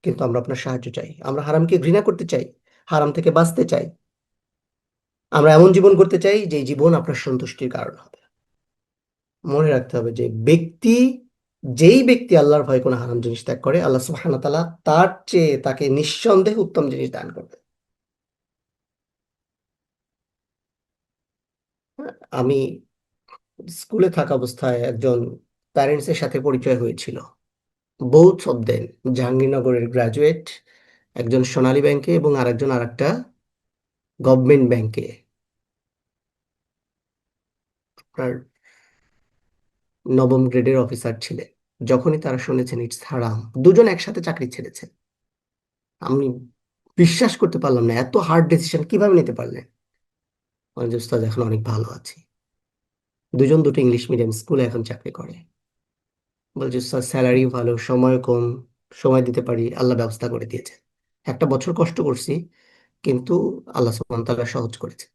Speaker 1: কিন্তু আমরা আপনার সাহায্য চাই। আমরা হারামকে ঘৃণা করতে চাই, হারাম থেকে বাঁচতে চাই। আমরা এমন জীবন করতে চাই যে জীবন আপনার সন্তুষ্টির কারণ হবে। মনে রাখতে হবে যে যেই ব্যক্তি আল্লাহর ভয় কোনো হারাম জিনিস ত্যাগ করে, আল্লাহ সুবহানাহু ওয়া তাআলা তার চেয়ে তাকে নিঃসন্দেহে উত্তম জিনিস দান করবে। আমি স্কুলে থাকা অবস্থায় একজন প্যারেন্টস এর সাথে পরিচয় হয়েছিল। বোথ অফ দেম জাহাঙ্গীরনগরের গ্রাজুয়েট, একজন সোনালী ব্যাংকে এবং আরেকজন আরেকটা গভর্নমেন্ট ব্যাংকে আপনার নবম গ্রেডের অফিসার ছিলেন। যখনই তারা শুনেছেন ইটস হারাম, দুজন একসাথে চাকরি ছেড়েছে। আমি বিশ্বাস করতে পারলাম না, এত হার্ড ডিসিশন কিভাবে নিতে পারলেন। মানে যে উস্তাদ, এখন অনেক ভালো আছি। দুজন দুটো ইংলিশ মিডিয়াম স্কুলে এখন চাকরি করে। বলছে উস্তাদ, স্যালারি ভালো, সময় কম, সময় দিতে পারি, আল্লাহ ব্যবস্থা করে দিয়েছে। একটা বছর কষ্ট করছি, কিন্তু আল্লাহ সুবহানাহু ওয়া তাআলা সহজ করেছে।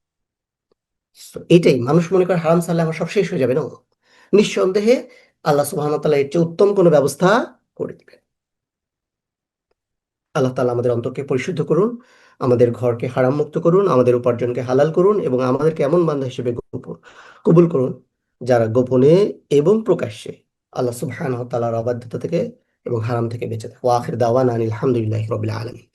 Speaker 1: তো এটাই মানুষ মনে করে হারাম ছাড়লে আমার সব শেষ হয়ে যাবে না। নিঃসন্দেহে আল্লাহ সুবহানাহু ওয়া তাআলা এর চেয়ে উত্তম কোনো ব্যবস্থা করে দিবেন। আল্লাহ তাআলা আমাদের অন্তরকে পরিশুদ্ধ করুন, আমাদের ঘরকে হারাম মুক্ত করুন, আমাদের উপার্জনকে হালাল করুন এবং আমাদেরকে এমন বান্দা হিসেবে কবুল করুন যারা গোপনে এবং প্রকাশ্যে আল্লাহ সুবহানাহু ওয়া তাআলার অবাধ্যতা থেকে এবং হারাম থেকে বেঁচে থাকে। ওয়া আখির দাওয়ানা আনিল হামদুলিল্লাহি রাব্বিল আলামিন।